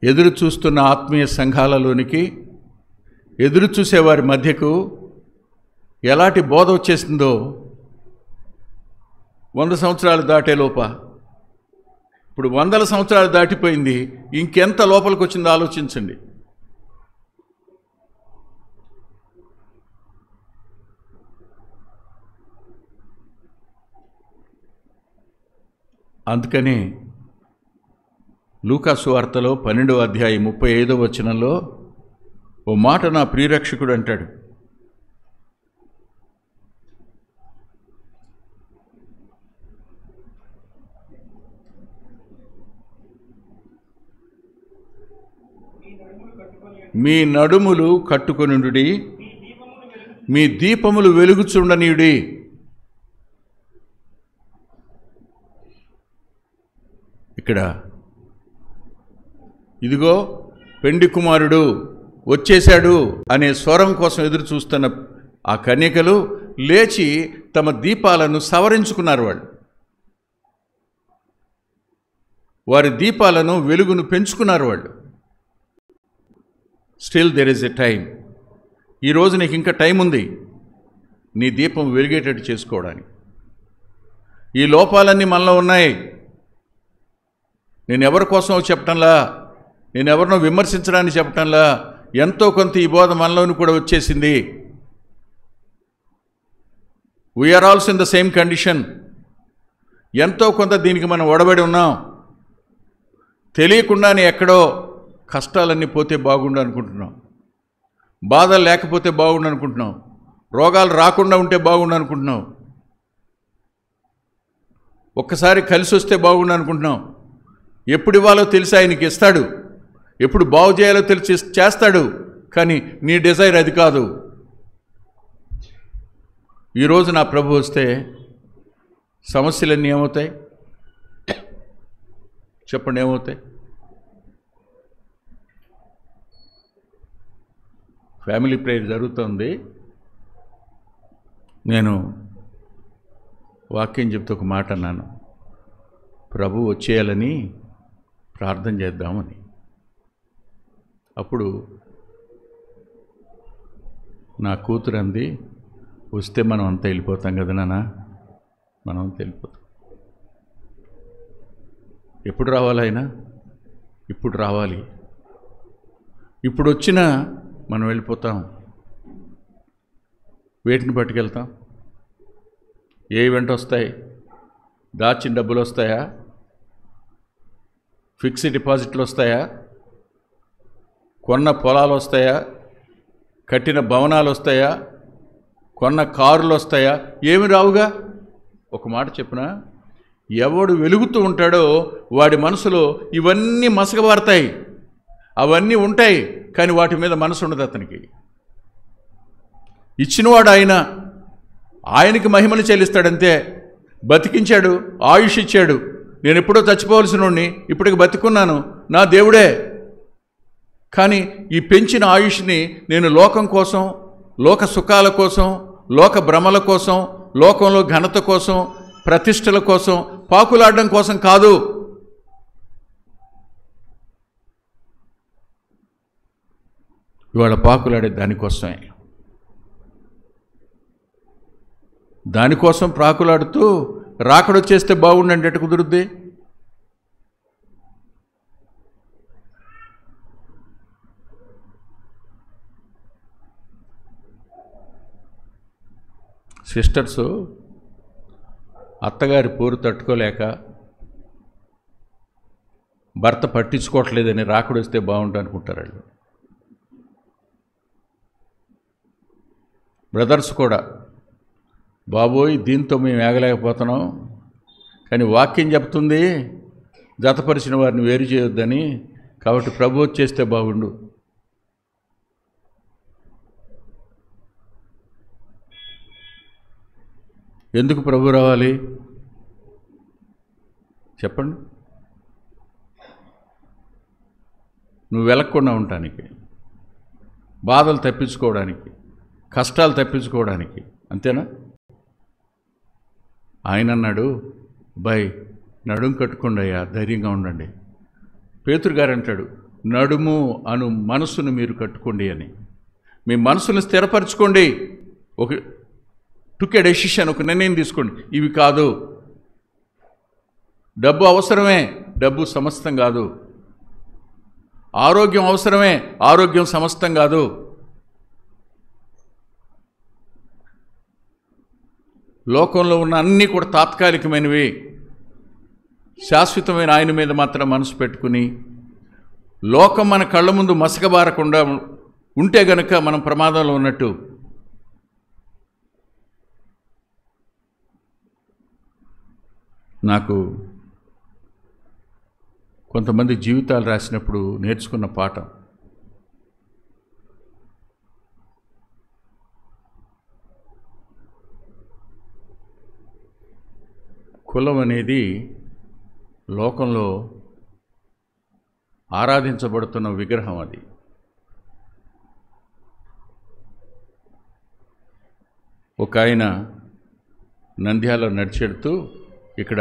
ఎదురు చూస్తున్న ఆత్మీయ సంఘాలలోనికి, ఎదురు చూసేవారి మధ్యకు ఎలాంటి బోధ వచ్చేసిందో 100 సంవత్సరాలు దాటే లోప. ఇప్పుడు 100 సంవత్సరాలు దాటిపోయింది, ఇంకెంత లోపలికి వచ్చిందో ఆలోచించండి. అందుకని లూకా సువార్తలో 12వ అధ్యాయం 35వ వచనంలో ఓ మాట నా ప్రియరక్షకుడు అంటాడు. మీ నడుములు కట్టుకొనుడి, మీ దీపములు వెలుగుచుండనీయుడి. ఇక్కడ ఇదిగో పెండి కుమారుడు వచ్చేశాడు అనే స్వరం కోసం ఎదురు చూస్తున్న ఆ కన్యకలు లేచి తమ దీపాలను సవరించుకున్నారు. వారి దీపాలను వెలుగును పెంచుకున్నారు వాళ్ళు. Still there is a time. ఈరోజు నీకు ఇంకా టైం ఉంది నీ దీపం వెలిగేటట్టు చేసుకోవడానికి. ఈ లోపాలన్నీ మనలో ఉన్నాయి. నేను ఎవరి కోసం చెప్పటంలా, నేను ఎవరినో విమర్శించడానికి చెప్పటంలా, ఎంతో కొంత ఈ బోధ మనలోని కూడా వచ్చేసింది. We are also in the same condition. ఎంతో కొంత దీనికి మనం ఒడబడి ఉన్నాం. తెలియకుండానే ఎక్కడో కష్టాలన్నీ పోతే బాగుండు అనుకుంటున్నాం, బాధలు లేకపోతే బాగుండు అనుకుంటున్నాం, రోగాలు రాకుండా ఉంటే బాగుండు అనుకుంటున్నాం, ఒక్కసారి కలిసి వస్తే బాగుండు అనుకుంటున్నాం. ఎప్పుడు ఇవ్వాలో తెలిసి ఆయనకి ఇస్తాడు, ఎప్పుడు బాగు చేయాలో తెలిసి చేస్తాడు. కానీ నీ డిజైర్ అది కాదు. ఈరోజు నా ప్రభు వస్తే సమస్యలన్నీ ఏమవుతాయి చెప్పండి? ఏమవుతాయి? ఫ్యామిలీ ప్రేయర్ జరుగుతుంది. నేను వాక్యం చెప్తూ ఒక మాట అన్నాను, ప్రభు వచ్చేయాలని ప్రార్థన చేద్దామని. అప్పుడు నా కూతురు అంది, వస్తే మనం అంతా వెళ్ళిపోతాం కదా నాన్న, మనం అంతా వెళ్ళిపోతాం. ఎప్పుడు రావాలి ఆయన? ఇప్పుడు రావాలి. ఇప్పుడు వచ్చినా మనం వెళ్ళిపోతాం. వేటిని పట్టుకెళ్తాం? ఏ ఈవెంట్ వస్తాయి? దాచిన డబ్బులు వస్తాయా? ఫిక్స్డ్ డిపాజిట్లు వస్తాయా? కొన్న పొలాలు వస్తాయా? కట్టిన భవనాలు వస్తాయా? కొన్న కారులు వస్తాయా? ఏమి రావుగా. ఒక మాట చెప్పినా, ఎవడు వెలుగుతూ ఉంటాడో వాడి మనసులో ఇవన్నీ మసకబారుతాయి. అవన్నీ ఉంటాయి, కానీ వాటి మీద మనసు ఉండదు అతనికి. ఇచ్చినవాడు ఆయన, ఆయనకి మహిమలు చెల్లిస్తాడంతే. బతికించాడు, ఆయుష్ ఇచ్చాడు. నేను ఎప్పుడో చచ్చిపోవలసిన వాడిని, ఇప్పటికి బతికున్నాను, నా దేవుడే. కానీ ఈ పెంచిన ఆయుష్ని నేను లోకం కోసం, లోక సుఖాల కోసం, లోక భ్రమల కోసం, లోకంలో ఘనత కోసం, ప్రతిష్టల కోసం, పాకులాడడం కోసం కాదు. ఇవాళ పాకులాడే దానికోసమే. దానికోసం ప్రాకులాడుతూ రాకడొచ్చేస్తే బాగుండండి ఎట్ట కుదురుద్ది? సిస్టర్సు అత్తగారి పోరు తట్టుకోలేక భర్త పట్టించుకోవట్లేదని రాకడొస్తే బాగుండు అనుకుంటారు వాళ్ళు. బ్రదర్స్ కూడా, బాబోయ్ దీంతో మేము ఏగలేకపోతున్నాం, కానీ వాక్యం చెప్తుంది జతపరిచిన వారిని వేరు చేయొద్దని, కాబట్టి ప్రభు వచ్చేస్తే బాగుండు. ఎందుకు ప్రభు రావాలి చెప్పండి? నువ్వు వెలక్కుండా ఉండటానికి, బాధలు తప్పించుకోవడానికి, కష్టాలు తప్పించుకోవడానికి, అంతేనా? ఆయన అన్నాడు, బాయ్ నడుము కట్టుకోండి అయ్యా, ధైర్యంగా ఉండండి. పేతురు గారు అంటాడు, నడుము అను మనసును మీరు కట్టుకోండి అని. మీ మనసును స్థిరపరచుకోండి. టుక్ ఏ డెసిషన్, ఒక నిర్ణయం తీసుకోండి. ఇవి కాదు, డబ్బు అవసరమే, డబ్బు సమస్తం కాదు. ఆరోగ్యం అవసరమే, ఆరోగ్యం సమస్తం కాదు. లోకంలో ఉన్న అన్నీ కూడా తాత్కాలికమైనవి. శాశ్వతమైన ఆయన మీద మాత్రం మనసు పెట్టుకుని, లోకం మన కళ్ళ ముందు మసకబారకుండా ఉంటే గనుక మనం ప్రమాదంలో ఉన్నట్టు. నాకు కొంతమంది జీవితాలు రాసినప్పుడు నేర్చుకున్న పాఠం, కులం అనేది లోకంలో ఆరాధించబడుతున్న విగ్రహం. అది ఒక ఆయన నంద్యాల నడిచెడుతూ, ఇక్కడ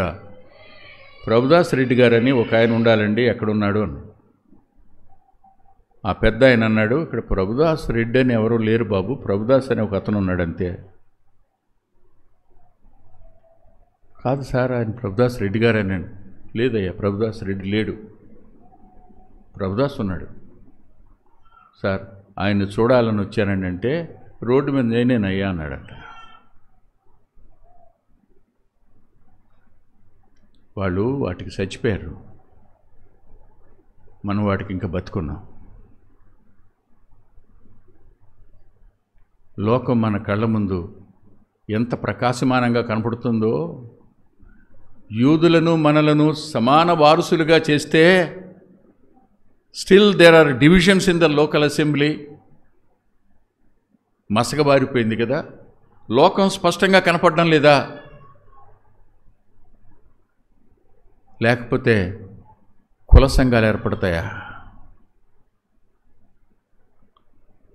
ప్రభుదాస్ రెడ్డి గారని ఒక ఆయన ఉండాలండి, ఎక్కడున్నాడు అని. ఆ పెద్ద ఆయన అన్నాడు, ఇక్కడ ప్రభుదాస్ రెడ్డి అని ఎవరూ లేరు బాబు, ప్రభుదాస్ అని ఒక అతను ఉన్నాడు అంతే. కాదు సార్, ఆయన ప్రభుదాస్ రెడ్డి గారని. లేదయ్యా, ప్రభుదాస్ రెడ్డి లేడు, ప్రభుదాస్ ఉన్నాడు సార్. ఆయన చూడాలని వచ్చానండి అంటే రోడ్డు మీద నేనేనయ్యా అన్నాడట. వాళ్ళు వాటికి చచ్చిపోయారు, మనం వాటికి ఇంకా బతుకున్నాం. లోకం మన కళ్ళ ముందు ఎంత ప్రకాశమానంగా కనపడుతుందో, యూదులను మనలను సమాన వారసులుగా చేస్తే still there are divisions in the local assembly. మసకబారిపోయింది కదా, లోకం స్పష్టంగా కనపడడం లేదా? లేకపోతే కుల సంఘాలు ఏర్పడతాయా?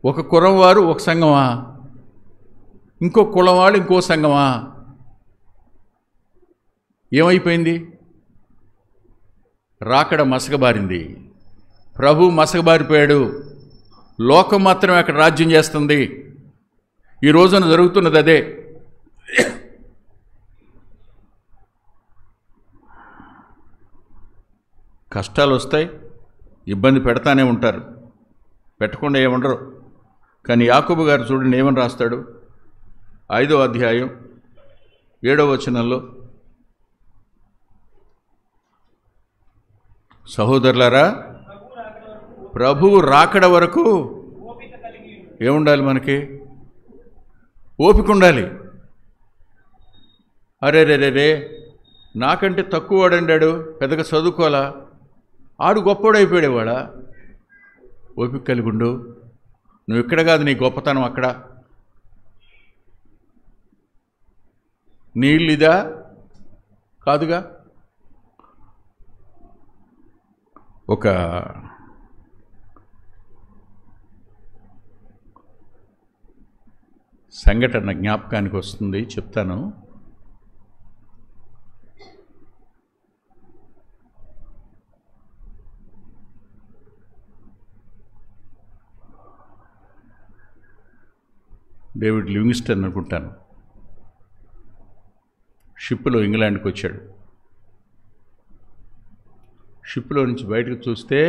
ఒక కులం వారు ఒక సంఘమా, ఇంకో కులం వాళ్ళు ఇంకో సంఘమా? ఏమైపోయింది? రాకడ మసకబారింది, ప్రభు మసకబారిపోయాడు, లోకం మాత్రమే అక్కడ రాజ్యం చేస్తుంది. ఈ రోజున జరుగుతున్నది అదే. కష్టాలు వస్తాయి, ఇబ్బంది పెడతానే ఉంటారు, పెట్టకుండా ఏముండరు. కానీ యాకోబు గారు చూడండి ఏమని రాస్తాడు, 5వ అధ్యాయం 7వ వచనంలో, సహోదరులారా ప్రభువు రాకడ వరకు ఏముండాలి? మనకి ఓపిక ఉండాలి. అరే రే రే రే నాకంటే తక్కువ వాడండాడు, పెద్దగా చదువుకోవాలా, ఆడు గొప్పవాడైపోయాడేవాడా? ఓపిక కలిగి ఉండు. నువ్వు ఇక్కడ కాదు నీ గొప్పతనం, అక్కడ. నీళ్ళు ఇదా కాదుగా. ఒక సంఘటన జ్ఞాపకానికి వస్తుంది, చెప్తాను. డేవిడ్ లివింగ్స్టన్ అనుకుంటాను, షిప్లో ఇంగ్లాండ్కి వచ్చాడు. షిప్లో నుంచి బయటకు చూస్తే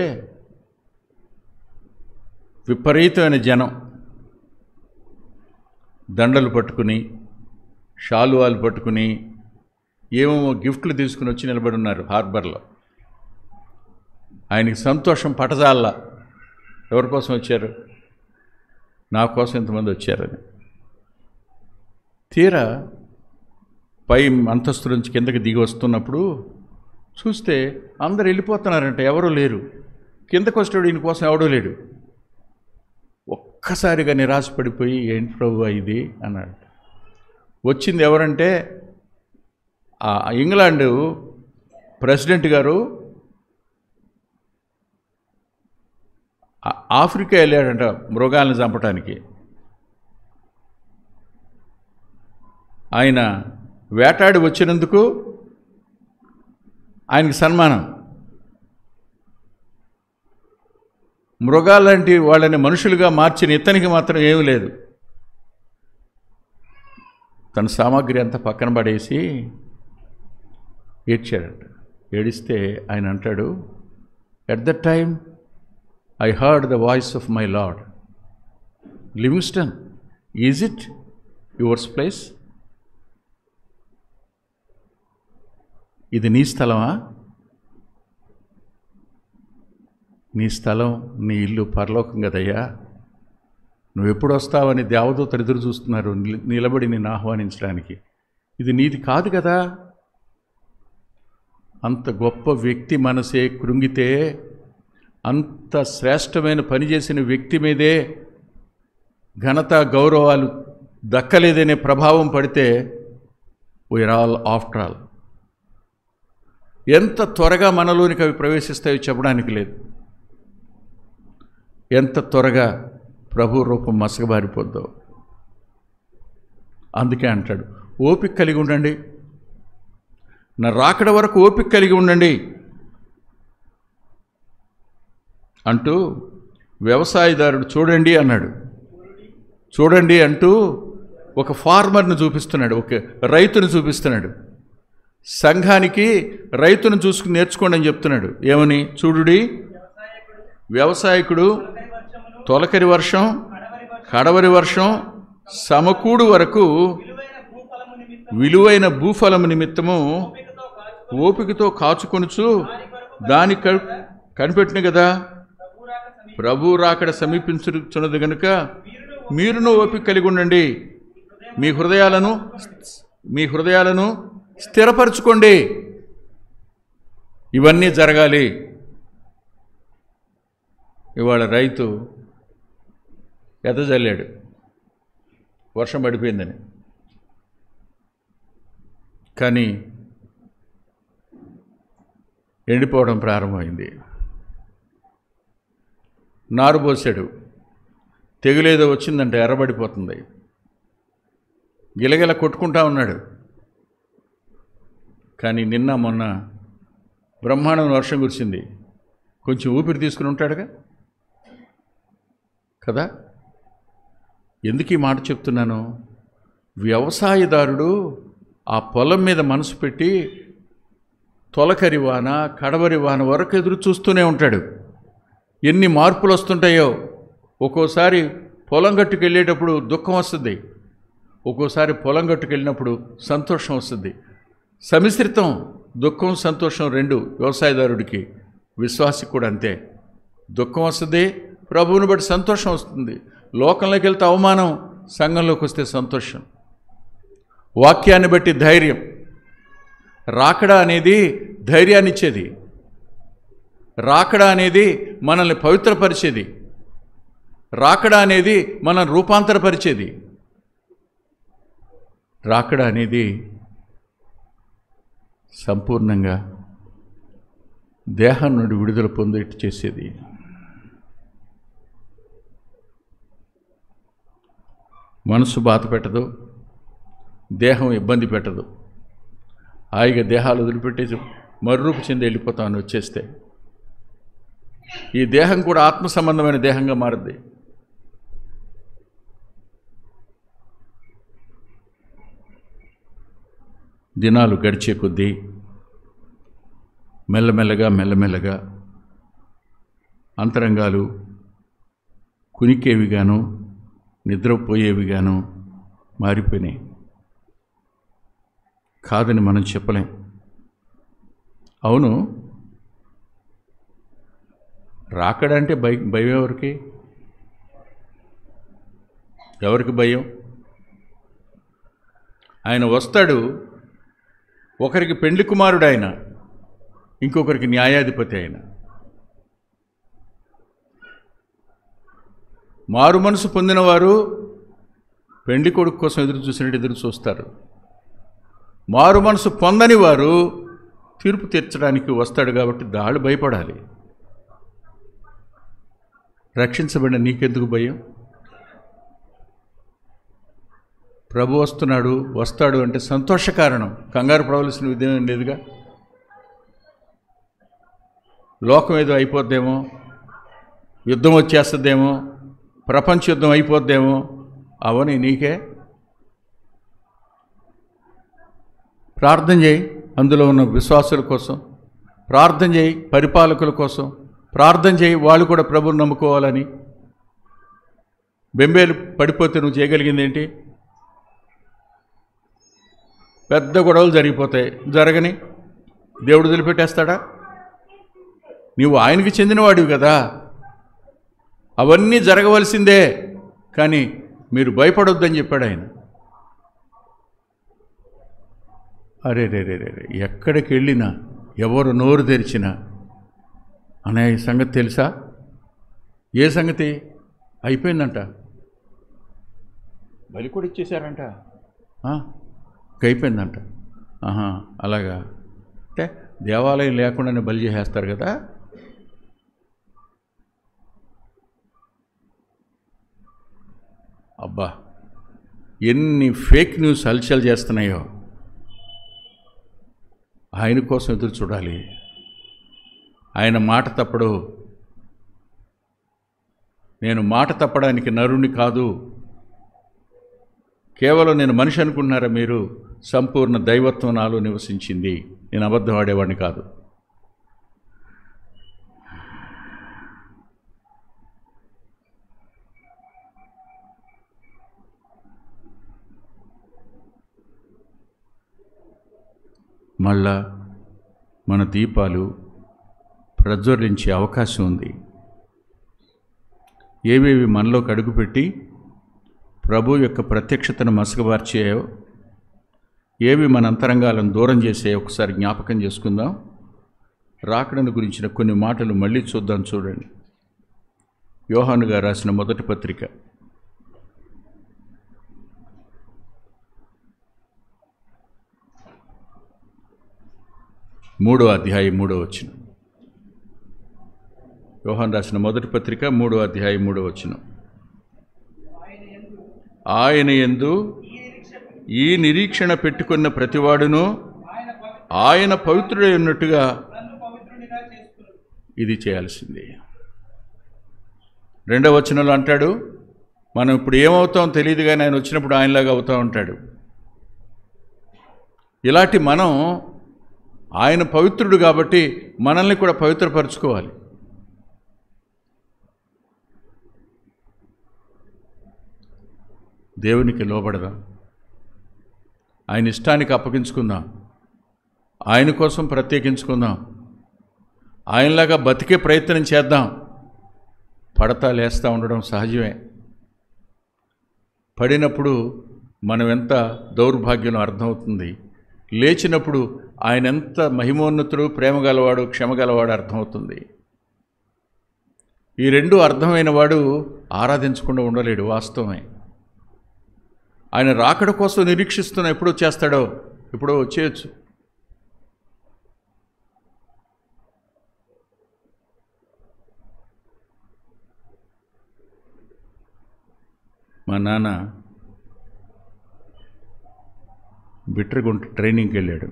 విపరీతమైన జనం దండలు పట్టుకుని, షాలువాలు పట్టుకుని, ఏమేమో గిఫ్ట్లు తీసుకుని వచ్చి నిలబడి ఉన్నారు హార్బర్లో. ఆయనకి సంతోషం పటజాల్లా. ఎవరి కోసం వచ్చారు? నా కోసం ఇంతమంది వచ్చారని. తీరా పై అంతస్తు నుంచి కిందకి దిగి వస్తున్నప్పుడు చూస్తే అందరు వెళ్ళిపోతున్నారంట, ఎవరూ లేరు. కిందకు వచ్చాడు, ఈయన కోసం ఎవడూ లేడు. ఒక్కసారిగా నిరాశపడిపోయి ఏంటి ప్రభు ఇది అన్నాడు. వచ్చింది ఎవరంటే ఆ ఇంగ్లాండు ప్రెసిడెంట్ గారు ఆఫ్రికా వెళ్ళాడంట మృగాలను చంపటానికి. ఆయన వేటాడి వచ్చినందుకు ఆయనకి సన్మానం. మృగాలంటి వాళ్ళని మనుషులుగా మార్చిన ఇతనికి మాత్రం ఏమీ లేదు. తన సామాగ్రి అంతా పక్కన పడేసి ఏడ్చాడంట. ఏడిస్తే ఆయన అంటాడు, at that time I heard the voice of my Lord. Livingston, is it yours place? ఇది నీ స్థలమా? నీ స్థలం, నీ ఇల్లు పరలోకం కదయ్యా. నువ్వు ఎప్పుడు వస్తావని దేవదూతలు ఎదురు చూస్తున్నారు నిలబడి నిన్ను ఆహ్వానించడానికి. ఇది నీది కాదు కదా. అంత గొప్ప వ్యక్తి మనసే కృంగితే, అంత శ్రేష్టమైన పని చేసిన వ్యక్తి మీదే ఘనత గౌరవాలు దక్కలేదనే ప్రభావం పడితే వీఆర్ ఆల్ ఆఫ్టర్ ఆల్. ఎంత త్వరగా మనలోనికి అవి ప్రవేశిస్తాయో చెప్పడానికి లేదు. ఎంత త్వరగా ప్రభు రూపం మసకబారిపోద్దో. అందుకే అంటాడు, ఓపిక కలిగి ఉండండి, నా రాకడ వరకు ఓపిక కలిగి ఉండండి అంటూ వ్యవసాయదారుడు చూడండి అన్నాడు. చూడండి అంటూ ఒక ఫార్మర్ని చూపిస్తున్నాడు, ఒక రైతును చూపిస్తున్నాడు. సంఘానికి రైతును చూసుకుని నేర్చుకోండి అని చెప్తున్నాడు. ఏమని? చూడుడి, వ్యవసాయకుడు తొలకరి వర్షం, కడవరి వర్షం సమకూడు వరకు విలువైన భూఫలము నిమిత్తము ఓపికతో కాచుకొనుచు దాని కనిపెట్టిన కదా. ప్రభు రాకడ సమీపించుచున్నది గనుక మీరును ఓపిక కలిగి ఉండండి. మీ హృదయాలను స్థిరపరచుకోండి. ఇవన్నీ జరగాలి. ఇవాళ రైతు ఎదజల్లాడు వర్షం పడిపోయిందని, కానీ ఎండిపోవడం ప్రారంభమైంది. నారు పోసాడు, తెగులేదో వచ్చిందంటే ఎర్రబడిపోతుంది. గిలగిల కొట్టుకుంటా ఉన్నాడు. కానీ నిన్న మొన్న బ్రహ్మాండం వర్షం కురిసింది. కొంచెం ఊపిరి తీసుకుని ఉంటాడుగా కదా. ఎందుకు ఈ మాట చెప్తున్నాను? వ్యవసాయదారుడు ఆ పొలం మీద మనసు పెట్టి తొలకరి వాన, కడవరి వాన వరకు ఎదురు చూస్తూనే ఉంటాడు. ఎన్ని మార్పులు వస్తుంటాయో. ఒక్కోసారి పొలం గట్టుకు వెళ్ళేటప్పుడు దుఃఖం వస్తుంది, ఒక్కోసారి పొలం గట్టుకు వెళ్ళినప్పుడు సంతోషం వస్తుంది. సమిశ్రితం, దుఃఖం సంతోషం రెండు వ్యవసాయదారుడికి. విశ్వాసికి కూడా అంతే. దుఃఖం వస్తుంది, ప్రభువుని బట్టి సంతోషం వస్తుంది. లోకంలోకి వెళ్తే అవమానం, సంఘంలోకి వస్తే సంతోషం. వాక్యాన్ని బట్టి ధైర్యం. రాకడా అనేది ధైర్యాన్ని ఇచ్చేది. రాకడా అనేది మనల్ని పవిత్రపరిచేది. రాకడా అనేది మనల్ని రూపాంతరపరిచేది. రాకడా అనేది సంపూర్ణంగా దేహం నుండి విడుదల పొందేట్టు చేసేది. మనసు బాధ పెట్టదు, దేహం ఇబ్బంది పెట్టదు. హాయిగా దేహాలు వదిలిపెట్టేసి మరురూపు చెంది వెళ్ళిపోతామని వచ్చేస్తే ఈ దేహం కూడా ఆత్మ సంబంధమైన దేహంగా మారుద్ది. దినాలు గడిచే కొద్దీ మెల్లమెల్లగా అంతరంగాలు కునికేవిగాను నిద్రపోయేవిగాను మారిపోయినాయి. కాదని మనం చెప్పలేం. అవును, రాకడంటే భయం ఎవరికి భయం? ఆయన వస్తాడు. ఒకరికి పెండ్లి కుమారుడు ఆయన, ఇంకొకరికి న్యాయాధిపతి ఆయన. మారు మనసు పొందినవారు పెండ్లి కొడుకు కోసం ఎదురు చూస్తారు. మారు మనసు పొందని వారు తీర్పు తీర్చడానికి వస్తాడు కాబట్టి దాళ్ళు భయపడాలి. రక్షించబడిన నీకెందుకు భయం? ప్రభు వస్తాడు అంటే సంతోష కారణం. కంగారు పడవలసిన విధం లేదుగా. లోకం ఏదో అయిపోద్దేమో, యుద్ధం వచ్చేస్తుందేమో, ప్రపంచ యుద్ధం అయిపోద్దేమో, అవని నీకే. ప్రార్థన చేయి, అందులో ఉన్న విశ్వాసుల కోసం ప్రార్థన చేయి, పరిపాలకుల కోసం ప్రార్థన చేయి, వాళ్ళు కూడా ప్రభువుని నమ్ముకోవాలని. బెంబేలు పడిపోతే నువ్వు చేయగలిగింది ఏంటి? పెద్ద గొడవలు జరిగిపోతాయి. జరగని దేవుడు వదిలిపెట్టేస్తాడా? నీవు ఆయనకి చెందినవాడివి కదా. అవన్నీ జరగవలసిందే, కానీ మీరు భయపడొద్దని చెప్పాడు ఆయన. అరే ఎక్కడికి వెళ్ళినా ఎవరు నోరు తెరిచినా అనే సంగతి తెలుసా? ఏ సంగతి? అయిపోయిందంట, బలి కూడా ఇచ్చేశారంట, అయిపోయిందంట. అలాగా అంటే దేవాలయం లేకుండానే బలి చేసేస్తారు కదా. అబ్బా, ఎన్ని ఫేక్ న్యూస్ హల్చల్ చేస్తున్నాయో. ఆయన కోసం ఎదురు చూడాలి. ఆయన మాట తప్పడు. నేను మాట తప్పడానికి నరుని కాదు. కేవలం నేను మనిషి అనుకుంటున్నారా మీరు? సంపూర్ణ దైవత్వం నాలో నివసించింది. నేను అబద్ధం ఆడేవాడిని కాదు. మళ్ళా మన దీపాలు ప్రజ్వలించే అవకాశం ఉంది. ఏవేవి మనలోకి అడుగుపెట్టి ప్రభు యొక్క ప్రత్యక్షతను మసకబార్చాయో, ఏవి మన అంతరంగాలను దూరం చేసాయో ఒకసారి జ్ఞాపకం చేసుకుందాం. రాకడను గురించిన కొన్ని మాటలు మళ్ళీ చూద్దాం. చూడండి, యోహాను గారు రాసిన మొదటి పత్రిక 3వ అధ్యాయం 3వ వచనం. యోహాను రాసిన మొదటి పత్రిక 3వ అధ్యాయం 3వ వచనం. ఆయన యందు ఈ నిరీక్షణ పెట్టుకున్న ప్రతివాడును ఆయన పవిత్రుడై ఉన్నట్టుగా ఇది చేయాల్సింది. 2వ వచనంలో అంటాడు, మనం ఇప్పుడు ఏమవుతాం తెలియదు కానీ ఆయన వచ్చినప్పుడు ఆయనలాగా అవుతూ ఉంటాడు. ఇలాంటి మనం, ఆయన పవిత్రుడు కాబట్టి మనల్ని కూడా పవిత్రపరచుకోవాలి. దేవునికి లోబడదాం, ఆయన ఇష్టానికి అప్పగించుకుందాం, ఆయన కోసం ప్రత్యేకించుకుందాం, ఆయనలాగా బతికే ప్రయత్నం చేద్దాం. పడతా లేస్తూ ఉండడం సహజమే. పడినప్పుడు మనం ఎంత దౌర్భాగ్యం అర్థమవుతుంది, లేచినప్పుడు ఆయన ఎంత మహిమోన్నతుడు, ప్రేమగలవాడు, క్షమగలవాడు అర్థమవుతుంది. ఈ రెండు అర్థమైన వాడు ఆరాధించకుండా ఉండలేడు. వాస్తవమే. ఆయన రాకడ కోసం నిరీక్షిస్తున్నా, ఎప్పుడు వచ్చేస్తాడో, ఎప్పుడో వచ్చేయచ్చు. మా నాన్న బిట్రగుంట ట్రైనింగ్కి వెళ్ళాడు.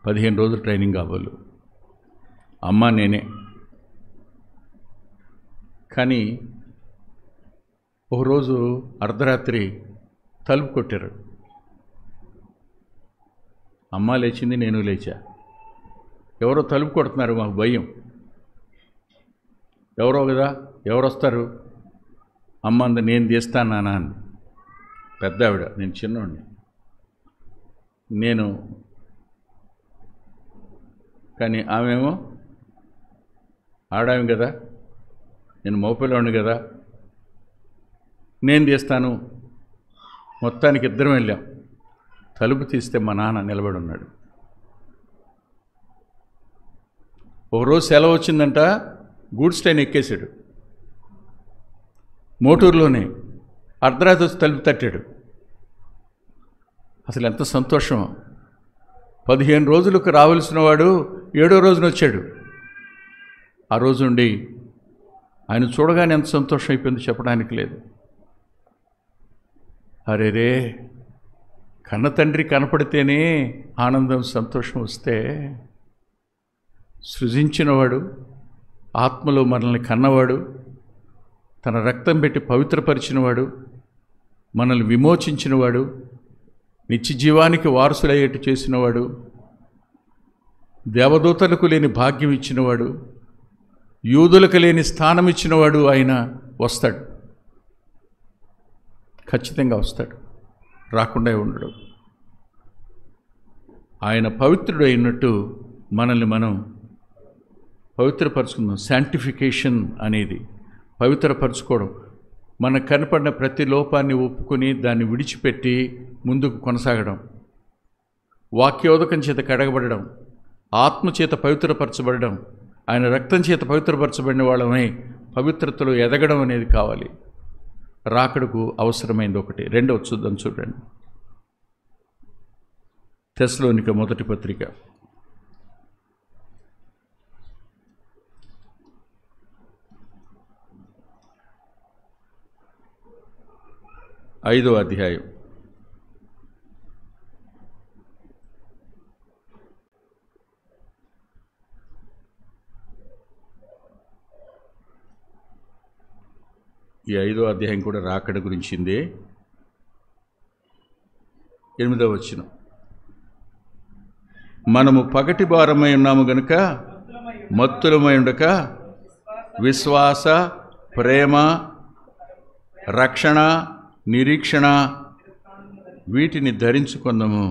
పదిహేను రోజులు ట్రైనింగ్ కావాలి. అమ్మ నేనే. కానీ ఒకరోజు అర్ధరాత్రి తలుపు కొట్టారు. అమ్మ లేచింది, నేను లేచా. ఎవరో తలుపు కొడుతున్నారు. మాకు భయం. ఎవరో కదా, ఎవరు వస్తారు? అమ్మ అంద, నేను తీస్తాను నాన్న అని. పెద్ద ఆవిడ, నేను చిన్నోడిని. కానీ ఆమెమో ఆడాము కదా, నేను మోపిలోని కదా, నేను తీస్తాను. మొత్తానికి ఇద్దరం వెళ్ళాం. తలుపు తీస్తే మా నాన్న నిలబడి ఉన్నాడు. ఒకరోజు సెలవు వచ్చిందంట, గూడ్స్ ట్రైన్ ఎక్కేశాడు. మోటూరులోనే అర్ధరాత్రి వచ్చి తలుపు తట్టాడు. అసలు ఎంత సంతోషం. 15 రోజులకు రావాల్సిన వాడు 7వ రోజున వచ్చాడు. ఆ రోజు నుండి ఆయన చూడగానే ఎంత సంతోషం అయిపోయింది చెప్పడానికి లేదు. అరేరే, కన్న తండ్రి కనపడితేనే ఆనందం, సంతోషం వస్తే, సృజించినవాడు, ఆత్మలో మనల్ని కన్నవాడు, తన రక్తం పెట్టి పవిత్రపరిచినవాడు, మనల్ని విమోచించినవాడు, నిత్య జీవానికి వారసులయ్యేట్టు చేసినవాడు, దేవదూతలకు లేని భాగ్యం ఇచ్చినవాడు, యూదులకు లేని స్థానం ఇచ్చినవాడు ఆయన వస్తాడు. ఖచ్చితంగా వస్తాడు, రాకుండా ఉండడు. ఆయన పవిత్రుడు అయినట్టు మనల్ని మనం పవిత్రపరచుకుందాం. శాంటిఫికేషన్ అనేది పవిత్రపరచుకోవడం. మనకు కనపడిన ప్రతి లోపాన్ని ఒప్పుకొని దాన్ని విడిచిపెట్టి ముందుకు కొనసాగడం, వాక్యోదకం చేత కడగబడడం, ఆత్మచేత పవిత్రపరచబడడం, ఆయన రక్తం చేత పవిత్రపరచబడిన వాళ్ళమై పవిత్రతలో ఎదగడం అనేది కావాలి. రాకడకు అవసరమైంది ఒకటి. 2వ చూద్దాం. చూడండి, తెస్సలోనిక మొదటి పత్రిక 5వ అధ్యాయం. ఈ 5వ అధ్యాయం కూడా రాకడ గురించిందే. 8వ వచనం, మనము పగటి భారమై ఉన్నాము గనుక మత్తులమై ఉండక విశ్వాస, ప్రేమ, రక్షణ, నిరీక్షణ వీటిని ధరించుకుందాము.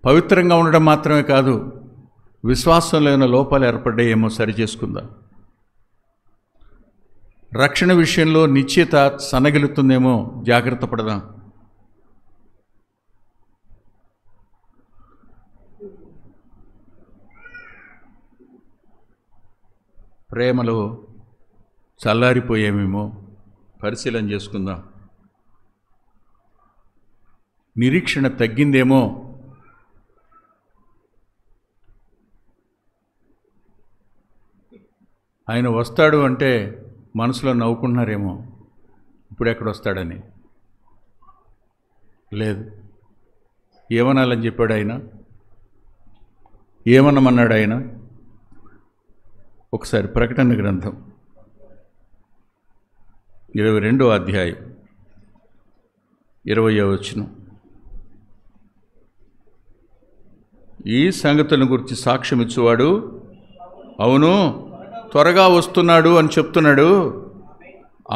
పవిత్రంగా ఉండడం మాత్రమే కాదు, విశ్వాసంలో ఏమైనా లోపాలు ఏర్పడ్డాయేమో సరిచేసుకుందాం. రక్షణ విషయంలో నిశ్చయత సన్నగిలుతుందేమో జాగ్రత్త పడదాం. ప్రేమలో చల్లారిపోయేమేమో పరిశీలన చేసుకుందాం. నిరీక్షణ తగ్గిందేమో. ఆయన వస్తాడు అంటే మనసులో నవ్వుకుంటున్నారేమో, ఇప్పుడు ఎక్కడ వస్తాడని. లేదు, ఏమనాలని చెప్పాడు ఆయన, ఏమన్నమన్నాడు ఆయన. ఒకసారి ప్రకటన గ్రంథం 22వ అధ్యాయం 20వ వచనం. ఈ సంగతులను గురించి సాక్ష్యం ఇచ్చేవాడు, అవును త్వరగా వస్తున్నాడు అని చెప్తున్నాడు.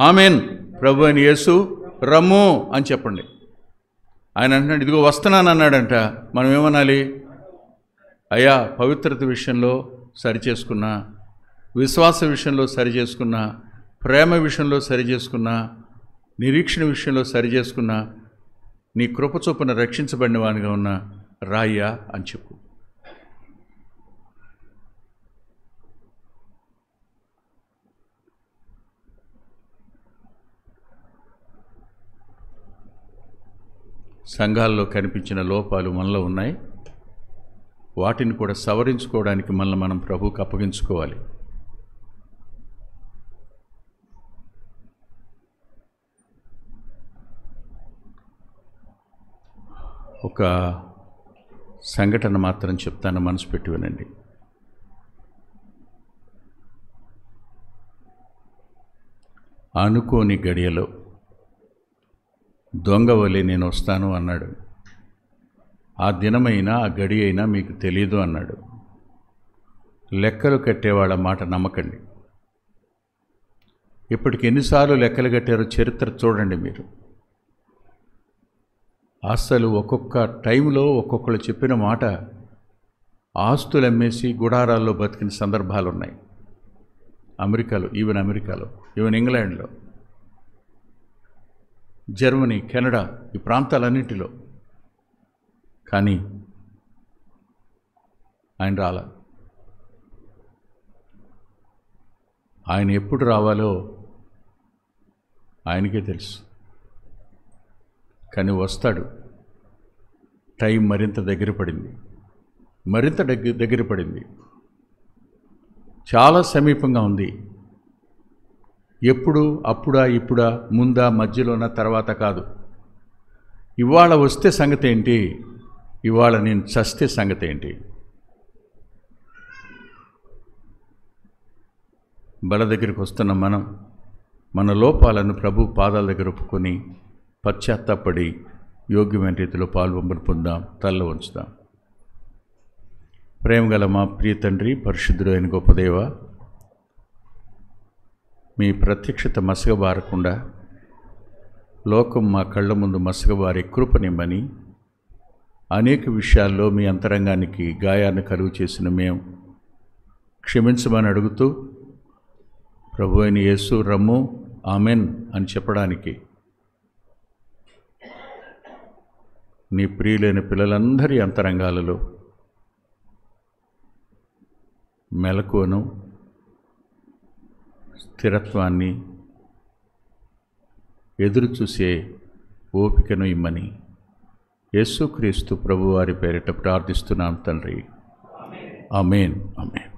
ఆమెన్, ప్రభు అయిన యేసు రమ్ము అని చెప్పండి. ఆయన అంటున్నాడు, ఇదిగో వస్తున్నాను అన్నాడంట. మనం ఏమనాలి? అయ్యా, పవిత్రత విషయంలో సరిచేసుకున్నా, విశ్వాస విషయంలో సరిచేసుకున్నా, ప్రేమ విషయంలో సరిచేసుకున్నా, నిరీక్షణ విషయంలో సరిచేసుకున్నా, నీ కృప చొప్పున రక్షించబడిన వానిగా ఉన్నా రాయ్యా అని చెప్పు. సంఘాల్లో కనిపించిన లోపాలు మనలో ఉన్నాయి. వాటిని కూడా సవరించుకోవడానికి మనల్ని మనం ప్రభువుకు అప్పగించుకోవాలి. ఒక సంఘటన మాత్రం చెప్తాను, మనసు పెట్టి వినండి. అనుకోని గడియలో దొంగ వలె నేను వస్తాను అన్నాడు. ఆ దినమైనా ఆ గడి అయినా మీకు తెలియదు అన్నాడు. లెక్కలు కట్టేవాళ్ళ మాట నమ్మకండి. ఇప్పటికి ఎన్నిసార్లు లెక్కలు కట్టారో చరిత్ర చూడండి మీరు. అసలు ఒక్కొక్క టైంలో ఒక్కొక్కరు చెప్పిన మాట ఆస్తులు అమ్మేసి గుడారాల్లో బతికిన సందర్భాలు ఉన్నాయి. అమెరికాలో, ఈవెన్ ఇంగ్లాండ్లో, జర్మనీ, కెనడా, ఈ ప్రాంతాలన్నింటిలో. కానీ ఆయన రాలా. ఆయన ఎప్పుడు రావాలో ఆయనకే తెలుసు. కానీ వస్తాడు. టైం మరింత దగ్గర పడింది, చాలా సమీపంగా ఉంది. ఎప్పుడు, అప్పుడా, ఇప్పుడా, ముందా, మధ్యలోనా, తర్వాత కాదు. ఇవాళ వస్తే సంగతి ఏంటి, ఇవాళ నేను చస్తే సంగతి ఏంటి? బల దగ్గరికి వస్తున్న మనం మన లోపాలను ప్రభు పాదాల దగ్గర ఒప్పుకొని పశ్చాత్తాపడి యోగ్యమైన రీతిలో పాల్పొంపులు పొందాం. తల్ల ఉంచుదాం. ప్రేమగల మా ప్రియ తండ్రి, పరిశుద్ధుడు అయిన గొప్ప దేవ, మీ ప్రత్యక్షత మసగబారకుండా లోకం మా కళ్ళ ముందు మసగబారే కృపనిమ్మని, అనేక విషయాల్లో మీ అంతరంగానికి గాయాన్ని కలుగు చేసిన మేము క్షమించమని అడుగుతూ, ప్రభు అయిన యేసు రమ్ము, ఆమెన్ అని చెప్పడానికి నీ ప్రియులైన పిల్లలందరి అంతరంగాలలో మెలకువను, స్థిరత్వాన్ని, ఎదురు చూసే ఓపికను ఇమ్మని యేసుక్రీస్తు ప్రభువారి పేరిట ప్రార్థిస్తున్నాం తండ్రి. ఆమేన్. ఆమేన్.